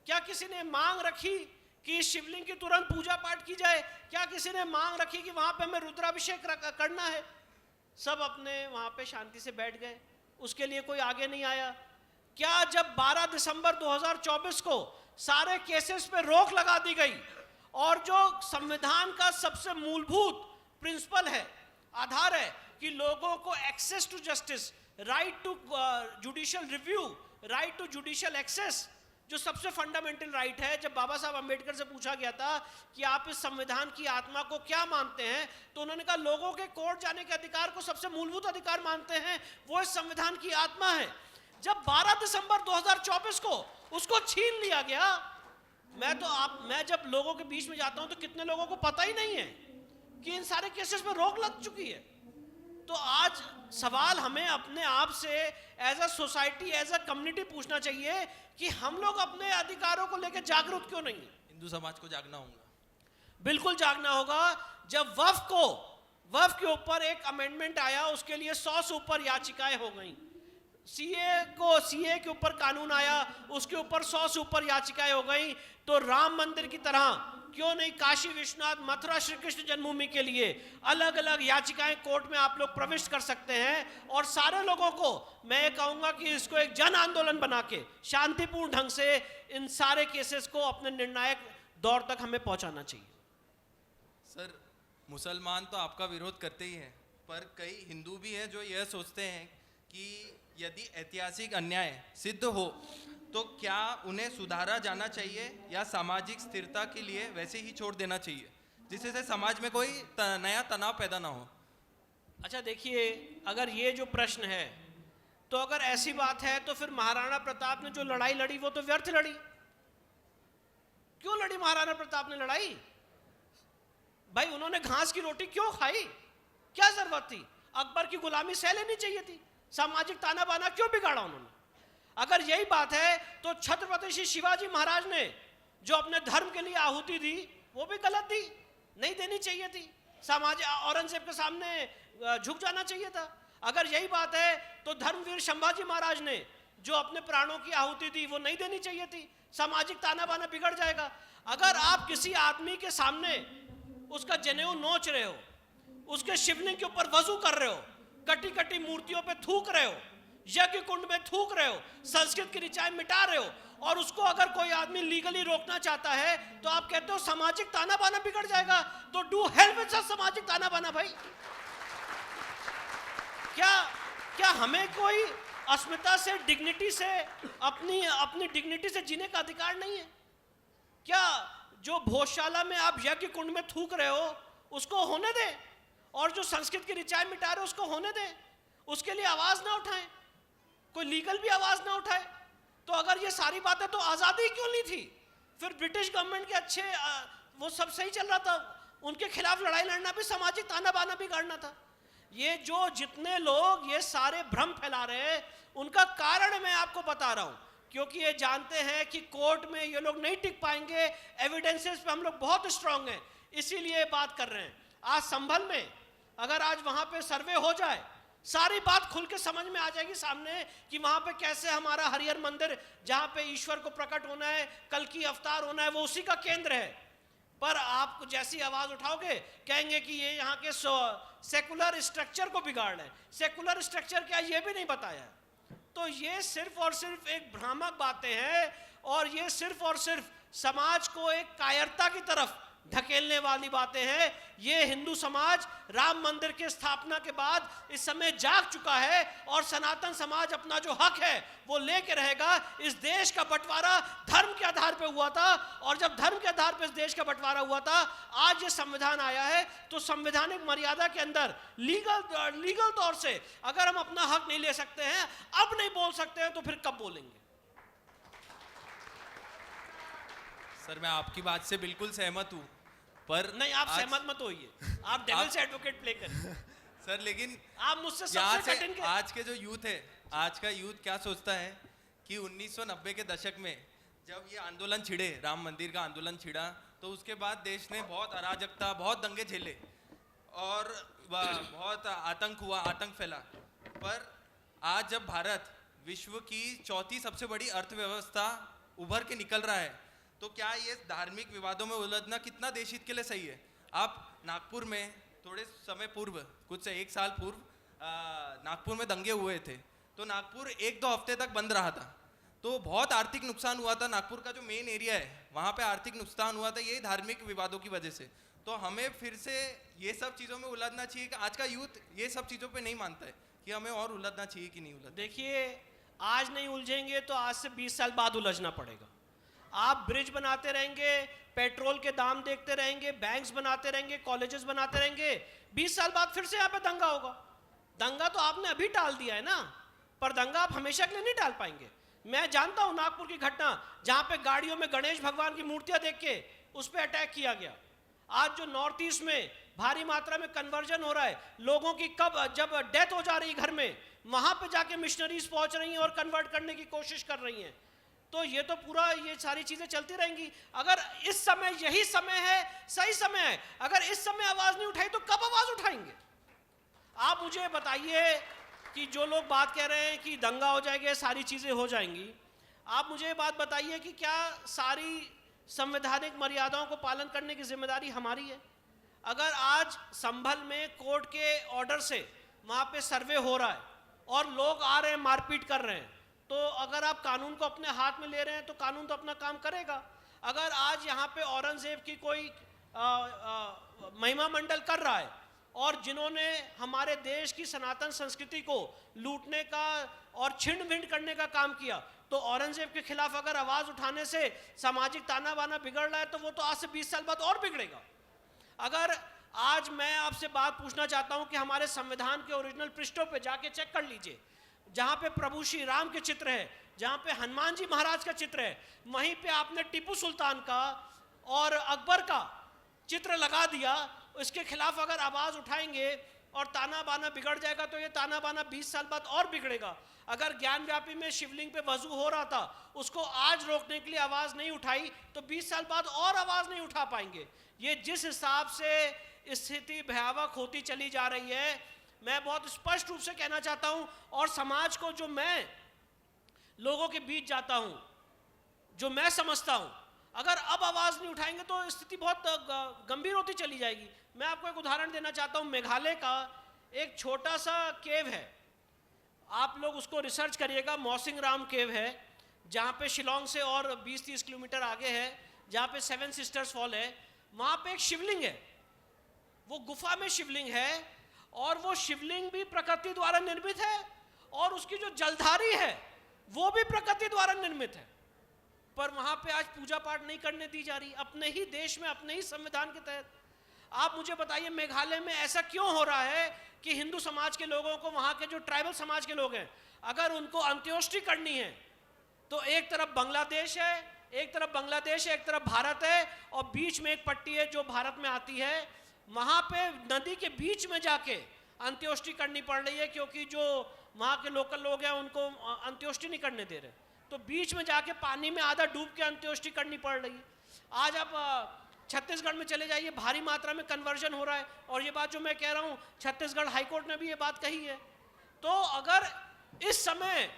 क्या किसी ने मांग रखी कि शिवलिंग की तुरंत पूजा पाठ की जाए? क्या किसी ने मांग रखी कि वहां पे हमें रुद्राभिषेक करना है? सब अपने वहां पे शांति से बैठ गए, उसके लिए कोई आगे नहीं आया। क्या जब 12 दिसंबर 2024 को सारे केसेस पे रोक लगा दी गई, और जो संविधान का सबसे मूलभूत प्रिंसिपल है, आधार है कि लोगों को access to justice, right to judicial review, right to judicial access, जो सबसे फंडामेंटल राइट है, जब बाबा साहब अंबेडकर से पूछा गया था कि आप इस संविधान की आत्मा को क्या मानते हैं, तो उन्होंने कहा लोगों के कोर्ट जाने के अधिकार को सबसे मूलभूत अधिकार मानते हैं, वो इस संविधान की आत्मा है। जब 12 दिसंबर 2024 को उसको छीन लिया गया, मैं जब लोगों के बीच में जाता हूं तो कितने लोगों को पता ही नहीं है कि इन सारे केसेस में रोक लग चुकी है। तो आज सवाल हमें अपने आप से as a society, as a community पूछना चाहिए कि हम लोग अपने अधिकारों को लेकर जागरूक क्यों नहीं है? हिंदू समाज को जागना होगा, बिल्कुल जागना होगा। जब वक्फ के ऊपर एक अमेंडमेंट आया, उसके लिए 100 से ऊपर याचिकाएं हो गई। सीए के ऊपर कानून आया, उसके ऊपर 100 से ऊपर याचिकाएं हो गई। तो राम मंदिर की तरह क्यों नहीं काशी विश्वनाथ, मथुरा श्री कृष्ण जन्मभूमि के लिए अलग अलग याचिकाएं कोर्ट में आप लोग प्रविष्ट कर सकते हैं। और सारे लोगों को मैं ये कहूंगा कि इसको एक जन आंदोलन बना के शांतिपूर्ण ढंग से इन सारे केसेस को अपने निर्णायक दौर तक हमें पहुंचाना चाहिए। सर मुसलमान तो आपका विरोध करते ही हैं, पर कई हिंदू भी हैं जो यह सोचते हैं कि यदि ऐतिहासिक अन्याय सिद्ध हो तो क्या उन्हें सुधारा जाना चाहिए या सामाजिक स्थिरता के लिए वैसे ही छोड़ देना चाहिए, जिससे समाज में कोई नया तनाव पैदा ना हो? अच्छा देखिए, अगर ये जो प्रश्न है, तो अगर ऐसी बात है तो फिर महाराणा प्रताप ने जो लड़ाई लड़ी वो तो व्यर्थ लड़ी। क्यों लड़ी महाराणा प्रताप ने लड़ाई? भाई उन्होंने घास की रोटी क्यों खाई? क्या जरूरत थी? अकबर की गुलामी सह लेनी चाहिए थी। सामाजिक ताना बाना क्यों बिगाड़ा उन्होंने? अगर यही बात है तो छत्रपति श्री शिवाजी महाराज ने जो अपने धर्म के लिए आहुति दी वो भी गलत दी, नहीं देनी चाहिए थी। औरंगजेब के सामने झुक जाना चाहिए था। अगर यही बात है तो धर्मवीर संभाजी महाराज ने जो अपने प्राणों की आहुति दी वो नहीं देनी चाहिए थी। सामाजिक ताना बाना बिगड़ जाएगा। अगर आप किसी आदमी के सामने उसका जनेऊ नोच रहे हो, उसके शिवलिंग के ऊपर वजू कर रहे हो, कटी कटी मूर्तियों पे थूक रहे हो, यज्ञ कुंड में थूक रहे हो, संस्कृत की ऋचाएं मिटा रहे हो, और उसको अगर कोई आदमी लीगली रोकना चाहता है तो आप कहते हो सामाजिक ताना बाना बिगड़ जाएगा। तो डू हेल्प विद सामाजिक ताना बाना। भाई क्या हमें कोई अस्मिता से, डिग्निटी से, अपनी डिग्निटी से जीने का अधिकार नहीं है? क्या जो भोजशाला में आप यज्ञ कुंड में थूक रहे हो उसको होने दें, और जो संस्कृत की ऋचाएं मिटा रहे हो उसको होने दें? उसके लिए आवाज ना उठाएं? कोई लीगल भी आवाज ना उठाए? तो अगर ये सारी बातें, तो आजादी क्यों नहीं थी? फिर ब्रिटिश गवर्नमेंट के अच्छे वो सब सही चल रहा था, उनके खिलाफ लड़ाई लड़ना भी सामाजिक ताना बाना बिगाड़ना था। ये जो जितने लोग ये सारे भ्रम फैला रहे हैं उनका कारण मैं आपको बता रहा हूं, क्योंकि ये जानते हैं कि कोर्ट में ये लोग नहीं टिक पाएंगे। एविडेंसेस पे हम लोग बहुत स्ट्रांग हैं, इसीलिए बात कर रहे हैं। आज संभल में अगर आज वहां पे सर्वे हो जाए, सारी बात खुल के समझ में आ जाएगी सामने कि वहां पे कैसे हमारा हरिहर मंदिर, जहां पे ईश्वर को प्रकट होना है, कल की अवतार होना है, वो उसी का केंद्र है। पर आप जैसी आवाज उठाओगे कहेंगे कि ये यहाँ के सेकुलर स्ट्रक्चर को बिगाड़ रहे हैं। सेकुलर स्ट्रक्चर क्या, ये भी नहीं बताया। तो ये सिर्फ और सिर्फ एक भ्रामक बातें हैं, और ये सिर्फ और सिर्फ समाज को एक कायरता की तरफ ढकेलने वाली बातें हैं। ये हिंदू समाज राम मंदिर की स्थापना के बाद इस समय जाग चुका है, और सनातन समाज अपना जो हक है वो लेके रहेगा। इस देश का बंटवारा धर्म के आधार पे हुआ था, और जब धर्म के आधार पे इस देश का बंटवारा हुआ था, आज ये संविधान आया है, तो संवैधानिक मर्यादा के अंदर लीगल तौर से अगर हम अपना हक नहीं ले सकते हैं, अब नहीं बोल सकते हैं, तो फिर कब बोलेंगे? सर मैं आपकी बात से बिल्कुल सहमत हूँ, पर नहीं, आप सहमत मत होइए, आप डेविल्स एडवोकेट प्ले करिए। सर लेकिन आप मुझसे सबसे कठिन आज के जो यूथ है, आज का यूथ क्या सोचता है कि 1990 के दशक में जब ये आंदोलन छिड़े, राम मंदिर का आंदोलन छिड़ा, तो उसके बाद देश ने बहुत अराजकता, बहुत दंगे झेले और बहुत आतंक हुआ, आतंक फैला। पर आज जब भारत विश्व की चौथी सबसे बड़ी अर्थव्यवस्था उभर के निकल रहा है, तो क्या ये धार्मिक विवादों में उलझना कितना देश हित के लिए सही है? आप नागपुर में थोड़े समय पूर्व, कुछ से 1 साल पूर्व नागपुर में दंगे हुए थे, तो नागपुर 1-2 हफ्ते तक बंद रहा था, तो बहुत आर्थिक नुकसान हुआ था। नागपुर का जो मेन एरिया है वहाँ पे आर्थिक नुकसान हुआ था, यही धार्मिक विवादों की वजह से। तो हमें फिर से ये सब चीज़ों में उलझना चाहिए कि आज का यूथ ये सब चीज़ों पे नहीं मानता है कि हमें और उलझना चाहिए कि नहीं उलझना? देखिए, आज नहीं उलझेंगे तो आज से 20 साल बाद उलझना पड़ेगा। आप ब्रिज बनाते रहेंगे, पेट्रोल के दाम देखते रहेंगे, बैंक्स बनाते रहेंगे, कॉलेजेस बनाते रहेंगे, 20 साल बाद फिर से यहाँ पे दंगा होगा। दंगा तो आपने अभी टाल दिया है ना, पर दंगा आप हमेशा के लिए नहीं टाल पाएंगे। मैं जानता हूँ नागपुर की घटना, जहाँ पे गाड़ियों में गणेश भगवान की मूर्तियां देख के उस पर अटैक किया गया। आज जो नॉर्थ ईस्ट में भारी मात्रा में कन्वर्जन हो रहा है, लोगों की जब डेथ हो जा रही घर में, वहां पे जाके मिशनरीज पहुंच रही हैं और कन्वर्ट करने की कोशिश कर रही हैं। तो ये तो पूरा, ये सारी चीजें चलती रहेंगी। अगर इस समय यही समय है, सही समय है, अगर इस समय आवाज नहीं उठाई तो कब आवाज उठाएंगे? आप मुझे बताइए कि जो लोग बात कह रहे हैं कि दंगा हो जाएगा, सारी चीजें हो जाएंगी, आप मुझे ये बात बताइए कि क्या सारी संवैधानिक मर्यादाओं को पालन करने की जिम्मेदारी हमारी है? अगर आज संभल में कोर्ट के ऑर्डर से वहां पे सर्वे हो रहा है और लोग आ रहे हैं, मारपीट कर रहे हैं, तो अगर आप कानून को अपने हाथ में ले रहे हैं तो कानून तो अपना काम करेगा। अगर आज यहाँ पे औरंगजेब की कोई महिमा मंडल कर रहा है और जिन्होंने हमारे देश की सनातन संस्कृति को लूटने का और छिन्न भिन्न करने का काम किया, तो औरंगजेब के खिलाफ अगर आवाज उठाने से सामाजिक ताना बाना बिगड़ रहा है तो वो तो आज से 20 साल बाद और बिगड़ेगा। अगर आज मैं आपसे बात पूछना चाहता हूं कि हमारे संविधान के ओरिजिनल पृष्ठों पे जाके चेक कर लीजिए, जहां पे प्रभु श्री राम के चित्र है, जहां पे हनुमान जी महाराज का चित्र है, वहीं पे आपने टीपू सुल्तान का और अकबर का चित्र लगा दिया। इसके खिलाफ अगर आवाज उठाएंगे और ताना बाना बिगड़ जाएगा तो ये ताना बाना 20 साल बाद और बिगड़ेगा। अगर ज्ञान व्यापी में शिवलिंग पे वजू हो रहा था, उसको आज रोकने के लिए आवाज नहीं उठाई तो 20 साल बाद और आवाज नहीं उठा पाएंगे। ये जिस हिसाब से स्थिति भयावह होती चली जा रही है, मैं बहुत स्पष्ट रूप से कहना चाहता हूं, और समाज को जो मैं लोगों के बीच जाता हूं, जो मैं समझता हूं, अगर अब आवाज नहीं उठाएंगे तो स्थिति बहुत गंभीर होती चली जाएगी। मैं आपको एक उदाहरण देना चाहता हूं। मेघालय का एक छोटा सा केव है, आप लोग उसको रिसर्च करिएगा, मौसिंग राम केव है, जहाँ पे शिलोंग से और 20-30 किलोमीटर आगे है, जहाँ पे 7 सिस्टर्स फॉल है। वहाँ पे एक शिवलिंग है, वो गुफा में शिवलिंग है, और वो शिवलिंग भी प्रकृति द्वारा निर्मित है, और उसकी जो जलधारी है वो भी प्रकृति द्वारा निर्मित है। पर वहाँ पे आज पूजा पाठ नहीं करने दी जा रही, अपने ही देश में, अपने ही संविधान के तहत। आप मुझे बताइए मेघालय में ऐसा क्यों हो रहा है कि हिंदू समाज के लोगों को, वहाँ के जो ट्राइबल समाज के लोग हैं, अगर उनको अंत्योष्टि करनी है तो एक तरफ बांग्लादेश है, एक तरफ भारत है, और बीच में एक पट्टी है जो भारत में आती है। वहाँ पे नदी के बीच में जाके अंत्योष्टि करनी पड़ रही है, क्योंकि जो वहाँ के लोकल लोग हैं उनको अंत्योष्टि नहीं करने दे रहे, तो बीच में जाके पानी में आधा डूब के अंत्योष्टि करनी पड़ रही है। आज आप छत्तीसगढ़ में चले जाइए, भारी मात्रा में कन्वर्जन हो रहा है, और ये बात जो मैं कह रहा हूँ छत्तीसगढ़ हाईकोर्ट ने भी ये बात कही है। तो अगर इस समय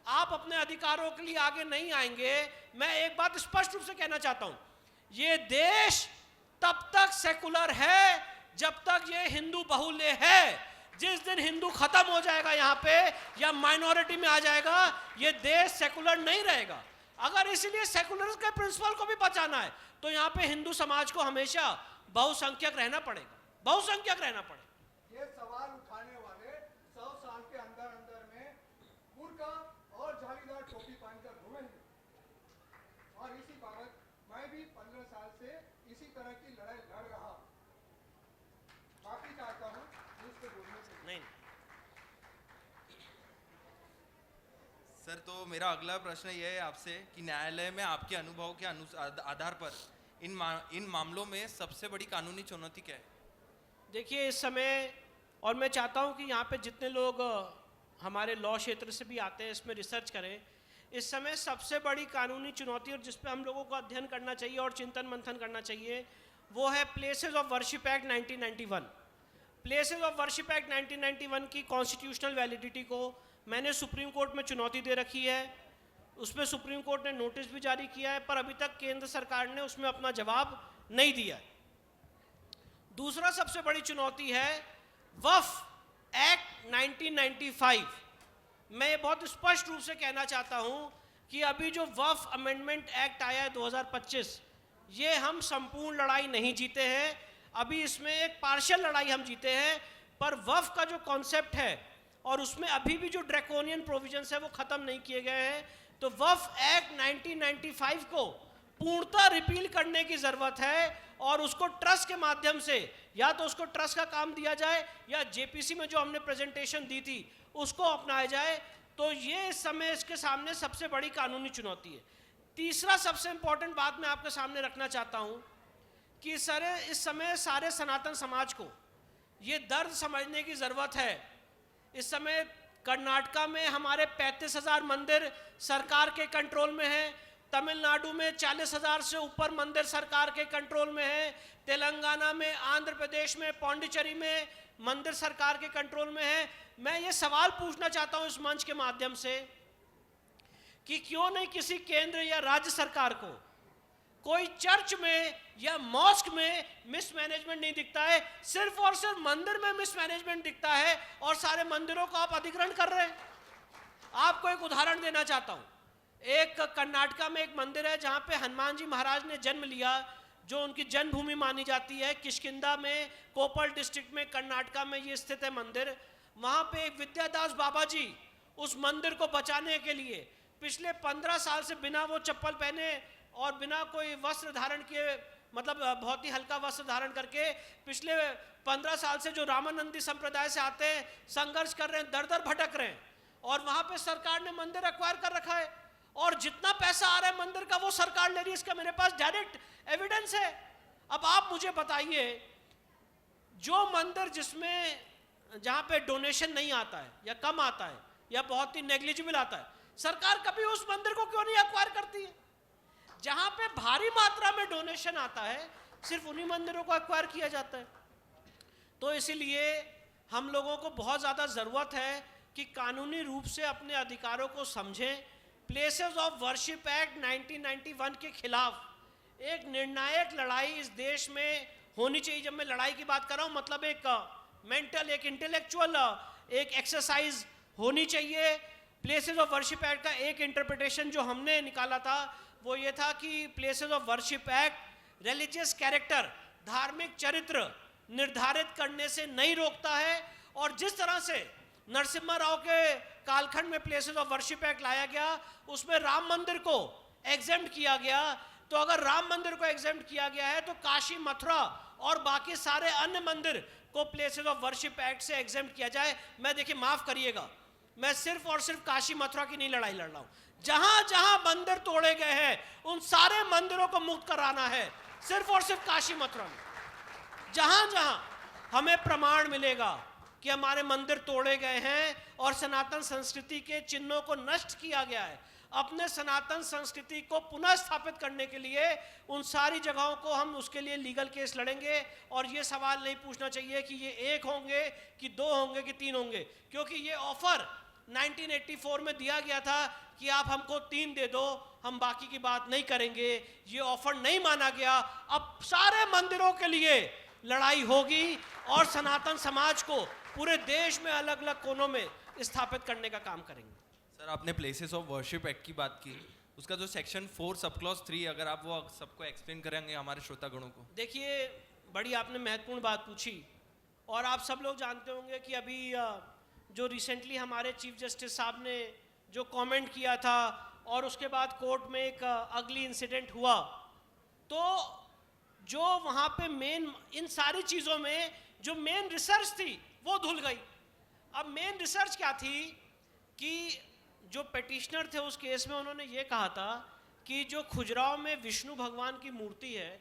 आप अपने अधिकारों के लिए आगे नहीं आएंगे, मैं एक बात स्पष्ट रूप से कहना चाहता हूं, ये देश तब तक सेकुलर है जब तक ये हिंदू बहुल्य है। जिस दिन हिंदू खत्म हो जाएगा यहाँ पे, या माइनॉरिटी में आ जाएगा, ये देश सेकुलर नहीं रहेगा। अगर इसलिए सेकुलर के प्रिंसिपल को भी बचाना है तो यहाँ पे हिंदू समाज को हमेशा बहुसंख्यक रहना पड़ेगा, बहुसंख्यक रहना पड़ेगा। ये सवाल उठाने वाले 100 साल के अंदर अंदर में बुर्का और जालीदार टोपी पहनकर घूमेंगे, और इसी बाबत मैं भी 15 साल से इसी तरह की लड़ाई लड़ रहा हूं। बाकी चाहता हूं इसके बोलने से नहीं। सर, तो मेरा अगला प्रश्न ये है आपसे कि न्यायालय में आपके अनुभव के आधार पर इन मामलों में सबसे बड़ी कानूनी चुनौती क्या है? देखिए इस समय, और मैं चाहता हूं कि यहाँ पे जितने लोग हमारे लॉ क्षेत्र से भी आते हैं इसमें रिसर्च करें। इस समय सबसे बड़ी कानूनी चुनौती, और जिस पे हम लोगों को अध्ययन करना चाहिए और चिंतन मंथन करना चाहिए, वो है places of worship act 1991। Places of worship act 1991 की कॉन्स्टिट्यूशनल वैलिडिटी को मैंने सुप्रीम कोर्ट में चुनौती दे रखी है। उसमें सुप्रीम कोर्ट ने नोटिस भी जारी किया है, पर अभी तक केंद्र सरकार ने उसमें अपना जवाब नहीं दिया है। दूसरा सबसे बड़ी चुनौती है वक्फ एक्ट 1995। मैं ये बहुत स्पष्ट रूप से कहना चाहता हूं कि अभी जो वक्फ अमेंडमेंट एक्ट आया है 2025, ये हम संपूर्ण लड़ाई नहीं जीते हैं, अभी इसमें एक पार्शियल लड़ाई हम जीते हैं। पर वक्फ का जो कॉन्सेप्ट है और उसमें अभी भी जो ड्रैकोनियन प्रोविजंस है वो खत्म नहीं किए गए हैं। तो वक्फ एक्ट 1995 को पूर्णतः रिपील करने की जरूरत है, और उसको ट्रस्ट के माध्यम से, या तो उसको ट्रस्ट का काम दिया जाए, या जेपीसी में जो हमने प्रेजेंटेशन दी थी उसको अपनाया जाए। तो ये इस समय इसके सामने सबसे बड़ी कानूनी चुनौती है। तीसरा सबसे इंपॉर्टेंट बात मैं आपके सामने रखना चाहता हूं कि सर इस समय सारे सनातन समाज को ये दर्द समझने की जरूरत है। इस समय कर्नाटका में हमारे 35,000 मंदिर सरकार के कंट्रोल में हैं, तमिलनाडु में 40,000 से ऊपर मंदिर सरकार के कंट्रोल में है, तेलंगाना में, आंध्र प्रदेश में, पौंडीचेरी में मंदिर सरकार के कंट्रोल में है। मैं ये सवाल पूछना चाहता हूं इस मंच के माध्यम से कि क्यों नहीं किसी केंद्र या राज्य सरकार को कोई चर्च में या मॉस्क में मिसमैनेजमेंट नहीं दिखता है, सिर्फ और सिर्फ मंदिर में मिसमैनेजमेंट दिखता है, और सारे मंदिरों को आप अधिग्रहण कर रहे हैं। आपको एक उदाहरण देना चाहता हूं। एक कर्नाटका में एक मंदिर है जहां पे हनुमान जी महाराज ने जन्म लिया, जो उनकी जन्मभूमि मानी जाती है, किष्किंधा में, कोप्पल डिस्ट्रिक्ट में, कर्नाटका में ये स्थित है मंदिर। वहाँ पे एक विद्यादास बाबा जी उस मंदिर को बचाने के लिए पिछले 15 साल से बिना वो चप्पल पहने और बिना कोई वस्त्र धारण किए, मतलब बहुत ही हल्का वस्त्र धारण करके पिछले 15 साल से जो रामानंदी संप्रदाय से आते हैं, संघर्ष कर रहे हैं, दर दर भटक रहे हैं। और वहाँ पे सरकार ने मंदिर एक्वायर कर रखा है और जितना पैसा आ रहा है मंदिर का वो सरकार ले रही है। इसका मेरे पास डायरेक्ट एविडेंस है। अब आप मुझे बताइए, जो मंदिर जिसमें जहाँ पे डोनेशन नहीं आता है या कम आता है या बहुत ही नेग्लिजिबल आता है, सरकार कभी उस मंदिर को क्यों नहीं एक्वायर करती है? जहाँ पे भारी मात्रा में डोनेशन आता है सिर्फ उन्हीं मंदिरों को एक्वायर किया जाता है। तो इसीलिए हम लोगों को बहुत ज़्यादा ज़रूरत है कि कानूनी रूप से अपने अधिकारों को समझें। प्लेसेस ऑफ वर्शिप एक्ट 1991 के खिलाफ एक निर्णायक लड़ाई इस देश में होनी चाहिए। जब मैं लड़ाई की बात कर रहा हूँ, मतलब एक मेंटल, एक इंटेलेक्चुअल एक एक्सरसाइज होनी चाहिए। प्लेसेस ऑफ वर्शिप एक्ट का एक इंटरप्रिटेशन जो हमने निकाला था वो ये था कि places of worship act religious character, धार्मिक चरित्र निर्धारित करने से नहीं रोकता है। और जिस तरह से नरसिम्हा राव के कालखंड में प्लेसेस ऑफ वर्शिप एक्ट लाया गया, उसमें राम मंदिर को एग्जेम्प्ट किया गया। तो अगर राम मंदिर को एग्जेम्प्ट किया गया है तो काशी, मथुरा और बाकी सारे अन्य मंदिर को प्लेसेस ऑफ वर्शिप एक्ट से एग्जेम्प्ट किया जाए। मैं देखिए, माफ करिएगा, मैं सिर्फ और सिर्फ काशी मथुरा की नहीं लड़ाई लड़ रहा हूं। जहां जहां मंदिर तोड़े गए हैं उन सारे मंदिरों को मुक्त कराना है, सिर्फ और सिर्फ काशी मथुरा में। जहां जहां हमें प्रमाण मिलेगा कि हमारे मंदिर तोड़े गए हैं और सनातन संस्कृति के चिन्हों को नष्ट किया गया है, अपने सनातन संस्कृति को पुनः स्थापित करने के लिए उन सारी जगहों को हम उसके लिए लीगल केस लड़ेंगे। और ये सवाल नहीं पूछना चाहिए कि ये 1 होंगे कि 2 होंगे कि 3 होंगे, क्योंकि ये ऑफर 1984 में दिया गया था कि आप हमको 3 दे दो, हम बाकी की बात नहीं करेंगे। ये ऑफर नहीं माना गया। अब सारे मंदिरों के लिए लड़ाई होगी और सनातन समाज को पूरे देश में अलग अलग कोनों में स्थापित करने का काम करेंगे। सर, आपने प्लेसेस ऑफ वर्शिप एक्ट की बात की, उसका जो सेक्शन 4 सब क्लॉज 3, अगर आप वो सबको एक्सप्लेन करेंगे हमारे श्रोतागणों को। देखिए, बड़ी आपने महत्वपूर्ण बात पूछी और आप सब लोग जानते होंगे कि अभी जो रिसेंटली हमारे चीफ जस्टिस साहब ने जो कमेंट किया था और उसके बाद कोर्ट में एक अगली इंसिडेंट हुआ, तो जो वहाँ पे मेन, इन सारी चीज़ों में जो मेन रिसर्च थी वो धुल गई। अब मेन रिसर्च क्या थी कि जो पेटिशनर थे उस केस में उन्होंने ये कहा था कि जो खुजराव में विष्णु भगवान की मूर्ति है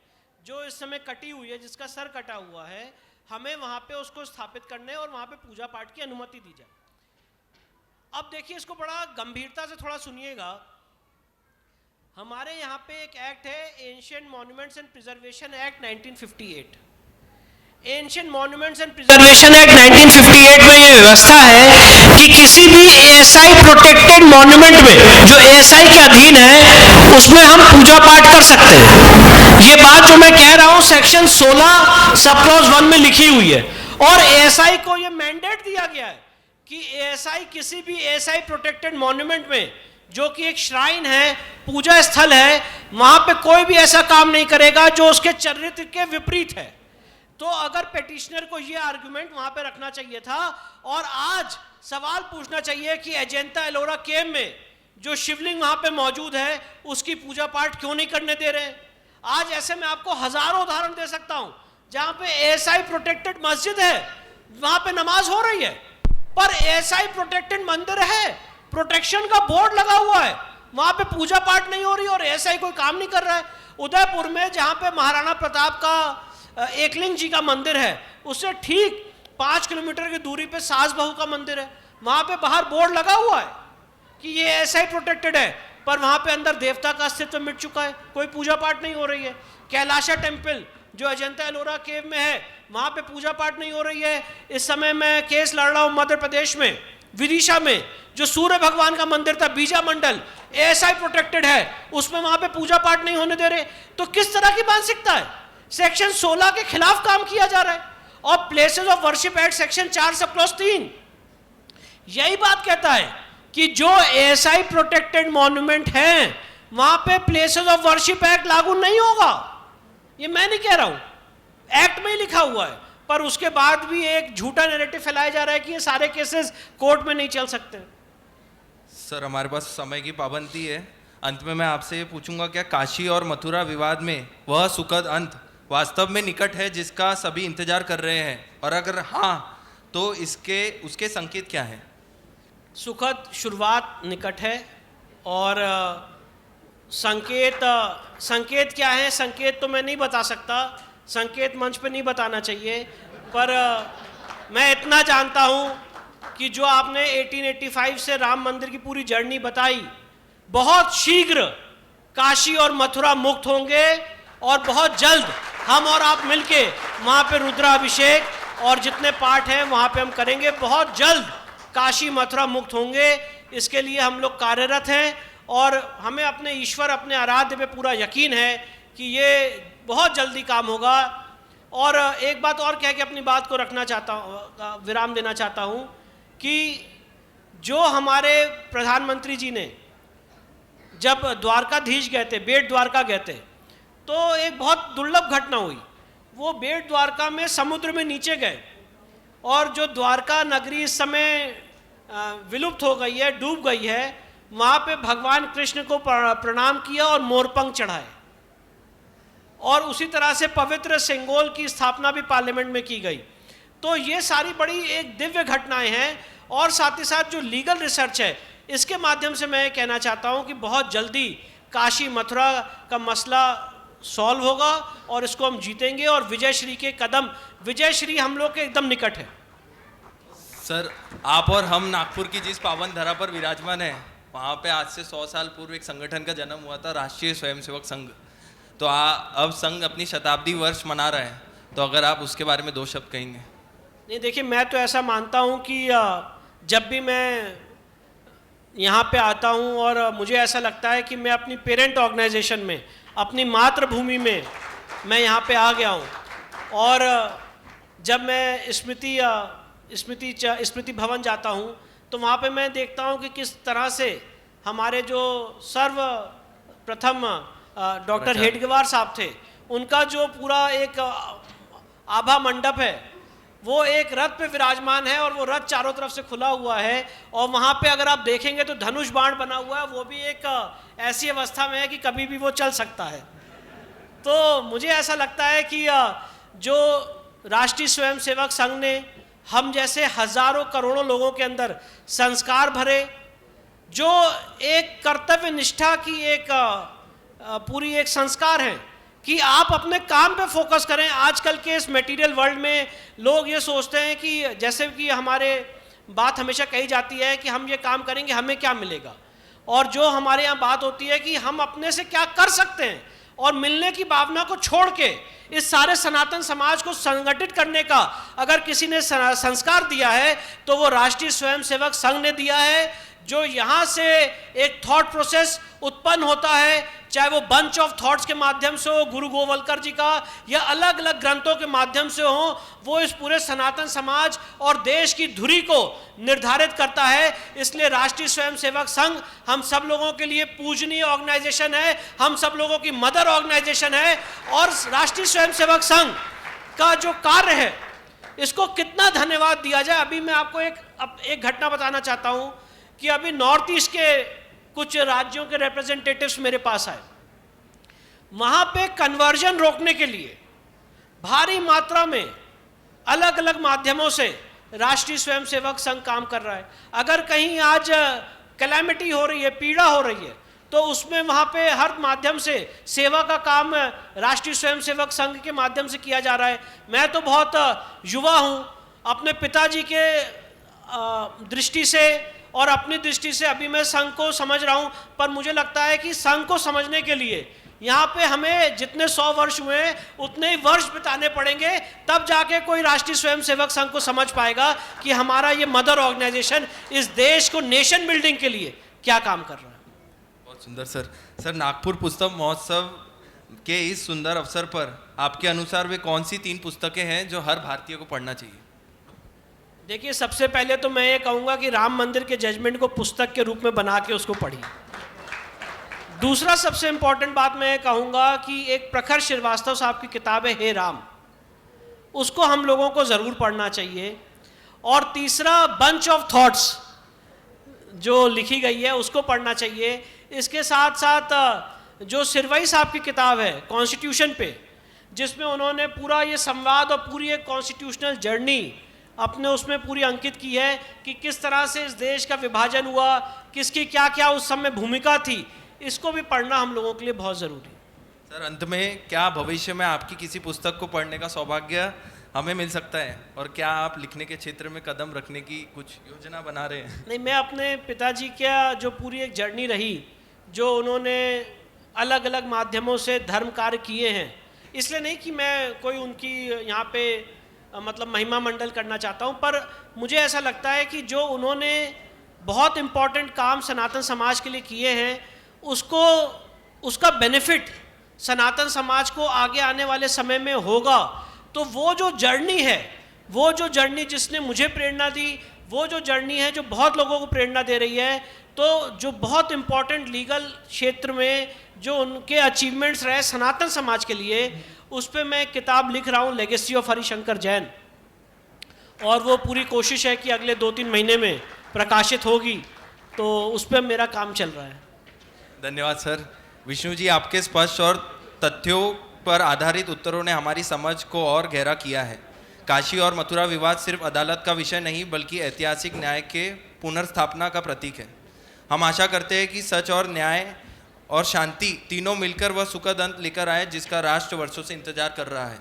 जो इस समय कटी हुई है, जिसका सर कटा हुआ है, हमें वहाँ पे उसको स्थापित करने और वहाँ पे पूजा पाठ की अनुमति दी जाए। अब देखिए, इसको बड़ा गंभीरता से थोड़ा सुनिएगा। हमारे यहाँ पे एक एक्ट है, ancient monuments and preservation act 1958। Ancient monuments and preservation act 1958 में ये व्यवस्था है कि किसी भी एएसआई प्रोटेक्टेड मॉन्यूमेंट में, जो एएसआई के अधीन है, उसमें हम पूजा पाठ कर सकते हैं। ये बात जो मैं कह रहा हूं सेक्शन 16 सब क्लॉज 1 में लिखी हुई है। और एएसआई को ये मैंडेट दिया गया है कि एएसआई किसी भी एएसआई प्रोटेक्टेड मॉन्यूमेंट में, जो कि एक श्राइन है, पूजा स्थल है, वहां पे कोई भी ऐसा काम नहीं करेगा जो उसके चरित्र के विपरीत है। तो अगर पेटिशनर को ये आर्गुमेंट वहां पे रखना चाहिए था और आज सवाल पूछना चाहिए कि अजंता एलोरा केव में जो शिवलिंग वहां पे मौजूद है उसकी पूजा पाठ क्यों नहीं करने दे रहे। आज ऐसे में आपको हजारों उदाहरण दे सकता हूं जहां पे एएसआई प्रोटेक्टेड मस्जिद है, वहां पे नमाज हो रही है, पर एएसआई प्रोटेक्टेड मंदिर है, प्रोटेक्शन का बोर्ड लगा हुआ है, वहां पे पूजा पाठ नहीं हो रही और एएसआई कोई काम नहीं कर रहा है। उदयपुर में जहां पे महाराणा प्रताप का एकलिंग जी का मंदिर है, उससे ठीक 5 किलोमीटर की दूरी पे सास बहू का मंदिर है, वहां पे बाहर बोर्ड लगा हुआ है कि ये एएसआई प्रोटेक्टेड है, पर वहां पे अंदर देवता का अस्तित्व मिट चुका है, कोई पूजा पाठ नहीं हो रही है। कैलाशा टेम्पल जो अजंता एलोरा केव में है, वहां पे पूजा पाठ नहीं हो रही है। इस समय मैं केस लड़ रहा हूं मध्य प्रदेश में, विदिशा में, जो सूर्य भगवान का मंदिर था, बीजा मंडल, एएसआई प्रोटेक्टेड है, उसमें वहां पे पूजा पाठ नहीं होने दे रहे। तो किस तरह की मानसिकता है? सेक्शन 16 के खिलाफ काम किया जा रहा है। और places of worship act section 4 sub clause 3 यही बात कहता है कि जो एएसआई प्रोटेक्टेड मॉन्यूमेंट हैं वहां पे प्लेसेस ऑफ वर्शिप एक्ट लागू नहीं होगा। ये मैं नहीं कह रहा हूं, एक्ट में ही लिखा हुआ है, पर उसके बाद भी एक झूठा नैरेटिव फैलाया जा रहा है कि ये सारे केसेस कोर्ट में नहीं चल सकते। सर हमारे पास समय की पाबंदी है, अंत में मैं आपसे ये पूछूंगा, क्या काशी और मथुरा विवाद में वह सुखद अंत वास्तव में निकट है जिसका सभी इंतजार कर रहे हैं, और अगर हाँ तो उसके संकेत क्या हैं? सुखद शुरुआत निकट है, और संकेत क्या है, संकेत तो मैं नहीं बता सकता, संकेत मंच पे नहीं बताना चाहिए, पर मैं इतना जानता हूँ कि जो आपने 1885 से राम मंदिर की पूरी जर्नी बताई, बहुत शीघ्र काशी और मथुरा मुक्त होंगे, और बहुत जल्द हम और आप मिलके वहाँ पे रुद्राभिषेक और जितने पाठ हैं वहाँ पे हम करेंगे। बहुत जल्द काशी मथुरा मुक्त होंगे, इसके लिए हम लोग कार्यरत हैं, और हमें अपने ईश्वर, अपने आराध्य पे पूरा यकीन है कि ये बहुत जल्दी काम होगा। और एक बात और कह के अपनी बात को रखना चाहता हूँ, विराम देना चाहता हूँ, कि जो हमारे प्रधानमंत्री जी ने जब द्वारकाधीश गए थे, बेट द्वारका गए थे, तो एक बहुत दुर्लभ घटना हुई। वो बेट द्वारका में समुद्र में नीचे गए, और जो द्वारका नगरी इस समय विलुप्त हो गई है, डूब गई है, वहाँ पे भगवान कृष्ण को प्रणाम किया और मोरपंख चढ़ाए, और उसी तरह से पवित्र सिंगोल की स्थापना भी पार्लियामेंट में की गई। तो ये सारी बड़ी एक दिव्य घटनाएं हैं, और साथ ही साथ जो लीगल रिसर्च है, इसके माध्यम से मैं कहना चाहता हूं कि बहुत जल्दी काशी मथुरा का मसला सॉल्व होगा, और इसको हम जीतेंगे, और विजय श्री के कदम, विजय श्री हम लोग के एकदम निकट है। सर आप और हम नागपुर की जिस पावन धरा पर विराजमान है, वहाँ पे आज से 100 साल पूर्व एक संगठन का जन्म हुआ था, राष्ट्रीय स्वयंसेवक संघ। तो अब संघ अपनी शताब्दी वर्ष मना रहा है, तो अगर आप उसके बारे में 2 शब्द कहेंगे। नहीं, देखिए, मैं तो ऐसा मानता हूँ कि जब भी मैं यहाँ पे आता हूँ और मुझे ऐसा लगता है कि मैं अपनी पेरेंट ऑर्गेनाइजेशन में, अपनी मातृभूमि में मैं यहाँ पे आ गया हूँ, और जब मैं स्मृति भवन जाता हूँ तो वहाँ पे मैं देखता हूँ कि किस तरह से हमारे जो सर्वप्रथम डॉक्टर हेडगेवार साहब थे, उनका जो पूरा एक आभा मंडप है, वो एक रथ पे विराजमान है, और वो रथ चारों तरफ से खुला हुआ है, और वहाँ पे अगर आप देखेंगे तो धनुष बाण बना हुआ है, वो भी एक ऐसी अवस्था में है कि कभी भी वो चल सकता है। तो मुझे ऐसा लगता है कि जो राष्ट्रीय स्वयंसेवक संघ ने हम जैसे हजारों करोड़ों लोगों के अंदर संस्कार भरे, जो एक कर्तव्य निष्ठा की एक पूरी एक संस्कार है कि आप अपने काम पे फोकस करें। आजकल के इस मटेरियल वर्ल्ड में लोग ये सोचते हैं कि जैसे कि हमारे बात हमेशा कही जाती है कि हम ये काम करेंगे हमें क्या मिलेगा, और जो हमारे यहाँ बात होती है कि हम अपने से क्या कर सकते हैं, और मिलने की भावना को छोड़ के इस सारे सनातन समाज को संगठित करने का अगर किसी ने संस्कार दिया है तो वो राष्ट्रीय स्वयंसेवक संघ ने दिया है। जो यहाँ से एक थॉट प्रोसेस उत्पन्न होता है, चाहे वो बंच ऑफ थॉट्स के माध्यम से हो, गुरु गोवलकर जी का, या अलग अलग ग्रंथों के माध्यम से हो, वो इस पूरे सनातन समाज और देश की धुरी को निर्धारित करता है। इसलिए राष्ट्रीय स्वयंसेवक संघ हम सब लोगों के लिए पूजनीय ऑर्गेनाइजेशन है, हम सब लोगों की मदर ऑर्गेनाइजेशन है, और राष्ट्रीय स्वयंसेवक संघ का जो कार्य है, इसको कितना धन्यवाद दिया जाए। अभी मैं आपको एक घटना बताना चाहता हूँ कि अभी नॉर्थ ईस्ट के कुछ राज्यों के रिप्रेजेंटेटिव्स मेरे पास आए, वहां पे कन्वर्जन रोकने के लिए भारी मात्रा में अलग अलग माध्यमों से राष्ट्रीय स्वयंसेवक संघ काम कर रहा है। अगर कहीं आज कैलेमिटी हो रही है, पीड़ा हो रही है, तो उसमें वहां पे हर माध्यम से सेवा का काम राष्ट्रीय स्वयंसेवक संघ के माध्यम से किया जा रहा है। मैं तो बहुत युवा हूं, अपने पिताजी के दृष्टि से और अपनी दृष्टि से अभी मैं संघ को समझ रहा हूं, पर मुझे लगता है कि संघ को समझने के लिए यहाँ पे हमें जितने 100 वर्ष हुए हैं उतने ही वर्ष बिताने पड़ेंगे, तब जाके कोई राष्ट्रीय स्वयंसेवक संघ को समझ पाएगा कि हमारा ये मदर ऑर्गेनाइजेशन इस देश को नेशन बिल्डिंग के लिए क्या काम कर रहा है। बहुत सुंदर सर, नागपुर पुस्तक महोत्सव के इस सुंदर अवसर पर आपके अनुसार वे कौन सी 3 पुस्तकें हैं जो हर भारतीय को पढ़ना चाहिए? देखिए, सबसे पहले तो मैं ये कहूँगा कि राम मंदिर के जजमेंट को पुस्तक के रूप में बना के उसको पढ़िए। दूसरा सबसे इंपॉर्टेंट बात मैं कहूँगा कि एक प्रखर श्रीवास्तव साहब की किताब है हे राम, उसको हम लोगों को ज़रूर पढ़ना चाहिए। और तीसरा बंच ऑफ थॉट्स जो लिखी गई है उसको पढ़ना चाहिए। इसके साथ साथ जो सिरवई साहब की किताब है कॉन्स्टिट्यूशन पे, जिसमें उन्होंने पूरा ये संवाद और पूरी एक कॉन्स्टिट्यूशनल जर्नी अपने उसमें पूरी अंकित की है कि किस तरह से इस देश का विभाजन हुआ, किसकी क्या क्या उस समय भूमिका थी, इसको भी पढ़ना हम लोगों के लिए बहुत ज़रूरी है। सर अंत में क्या भविष्य में आपकी किसी पुस्तक को पढ़ने का सौभाग्य हमें मिल सकता है, और क्या आप लिखने के क्षेत्र में कदम रखने की कुछ योजना बना रहे हैं? नहीं, मैं अपने पिताजी का जो पूरी एक जर्नी रही, जो उन्होंने अलग अलग माध्यमों से धर्म कार्य किए हैं, इसलिए नहीं कि मैं कोई उनकी यहाँ पे मतलब महिमा मंडल करना चाहता हूँ, पर मुझे ऐसा लगता है कि जो उन्होंने बहुत इम्पोर्टेंट काम सनातन समाज के लिए किए हैं, उसका बेनिफिट सनातन समाज को आगे आने वाले समय में होगा। तो वो जो जर्नी है, वो जो जर्नी जिसने मुझे प्रेरणा दी, वो जो जर्नी है जो बहुत लोगों को प्रेरणा दे रही है, तो जो बहुत इम्पोर्टेंट लीगल क्षेत्र में जो उनके अचीवमेंट्स रहे सनातन समाज के लिए, उस पर मैं किताब लिख रहा हूँ, लेगेसी ऑफ हरिशंकर जैन, और वो पूरी कोशिश है कि अगले 2-3 महीने में प्रकाशित होगी। तो उस पर मेरा काम चल रहा है। धन्यवाद सर। विष्णु जी, आपके स्पष्ट और तथ्यों पर आधारित उत्तरों ने हमारी समझ को और गहरा किया है। काशी और मथुरा विवाद सिर्फ अदालत का विषय नहीं बल्कि ऐतिहासिक न्याय के पुनर्स्थापना का प्रतीक है। हम आशा करते हैं कि सच और न्याय और शांति तीनों मिलकर वह सुखद अंत लेकर आए जिसका राष्ट्र वर्षों से इंतजार कर रहा है।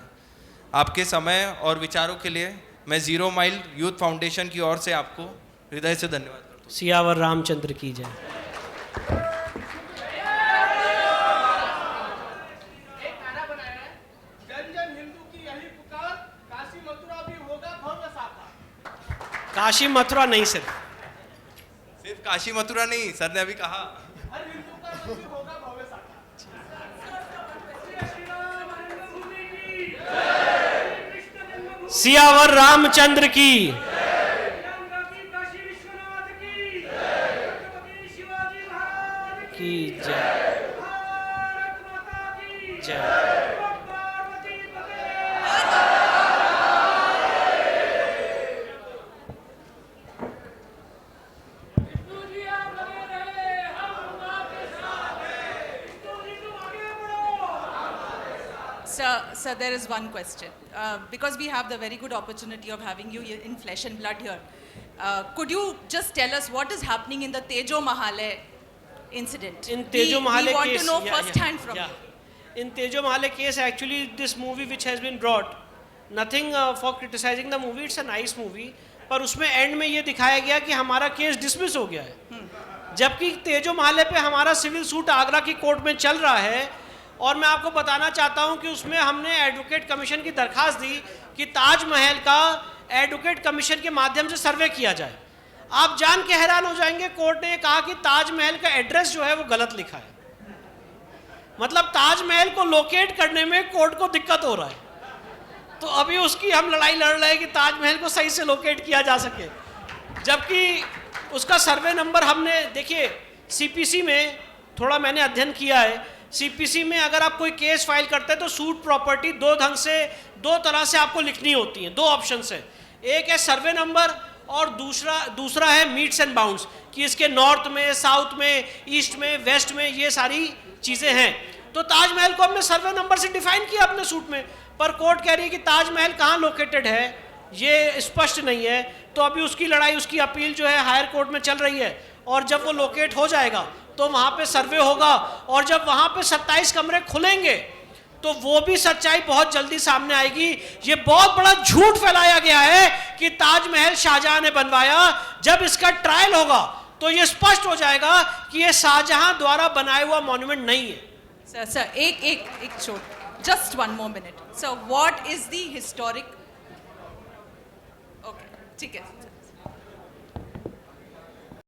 आपके समय और विचारों के लिए मैं जीरो माइल यूथ फाउंडेशन की ओर से आपको हृदय से धन्यवाद करता हूँ। सियावर रामचंद्र की जय। काशी मथुरा नहीं, सिर्फ काशी मथुरा नहीं, सर ने अभी कहा। सियावर रामचंद्र की जय। जय। Sir, there is one question. Because we have the very good opportunity of having you in flesh and blood here, could you just tell us what is happening in the Tejo Mahale incident? In Tejo Mahale we want case, to know first-hand from you. In Tejo Mahale case, actually this movie which has been brought, nothing for criticizing the movie, it's a nice movie, पर उसमें and में ये दिखाया गया कि हमारा case dismiss हो गया है, जबकि तेजो महाले पे हमारा सिविल सूट आगरा की कोर्ट में चल रहा है। और मैं आपको बताना चाहता हूं कि उसमें हमने एडवोकेट कमीशन की दरखास्त दी कि ताजमहल का एडवोकेट कमीशन के माध्यम से सर्वे किया जाए। आप जान के हैरान हो जाएंगे, कोर्ट ने कहा कि ताजमहल का एड्रेस जो है वो गलत लिखा है। मतलब ताजमहल को लोकेट करने में कोर्ट को दिक्कत हो रहा है। तो अभी उसकी हम लड़ाई लड़ रहे हैं कि ताजमहल को सही से लोकेट किया जा सके, जबकि उसका सर्वे नंबर हमने, देखिए सीपीसी में थोड़ा मैंने अध्ययन किया है, सीपीसी में अगर आप कोई केस फाइल करते हैं तो सूट प्रॉपर्टी दो तरह से आपको लिखनी होती है, 2 ऑप्शन है। एक है सर्वे नंबर और दूसरा है मीट्स एंड बाउंड्स, कि इसके नॉर्थ में, साउथ में, ईस्ट में, वेस्ट में ये सारी चीज़ें हैं। तो ताजमहल को हमने सर्वे नंबर से डिफाइन किया अपने सूट में, पर कोर्ट कह रही है कि ताजमहल कहाँ लोकेटेड है ये स्पष्ट नहीं है। तो अभी उसकी लड़ाई, उसकी अपील जो है हायर कोर्ट में चल रही है, और जब वो लोकेट हो जाएगा तो वहाँ पे सर्वे होगा, और जब वहाँ पे 27 कमरे खुलेंगे तो वो भी सच्चाई बहुत जल्दी सामने आएगी। ये बहुत बड़ा झूठ फैलाया गया है कि ताजमहल शाहजहां ने बनवाया। जब इसका ट्रायल होगा तो ये स्पष्ट हो जाएगा कि ये शाहजहां द्वारा बनाया हुआ मॉन्यूमेंट नहीं है। सर एक छोट, just one more minute. So what is the historic? Okay, ठीक है।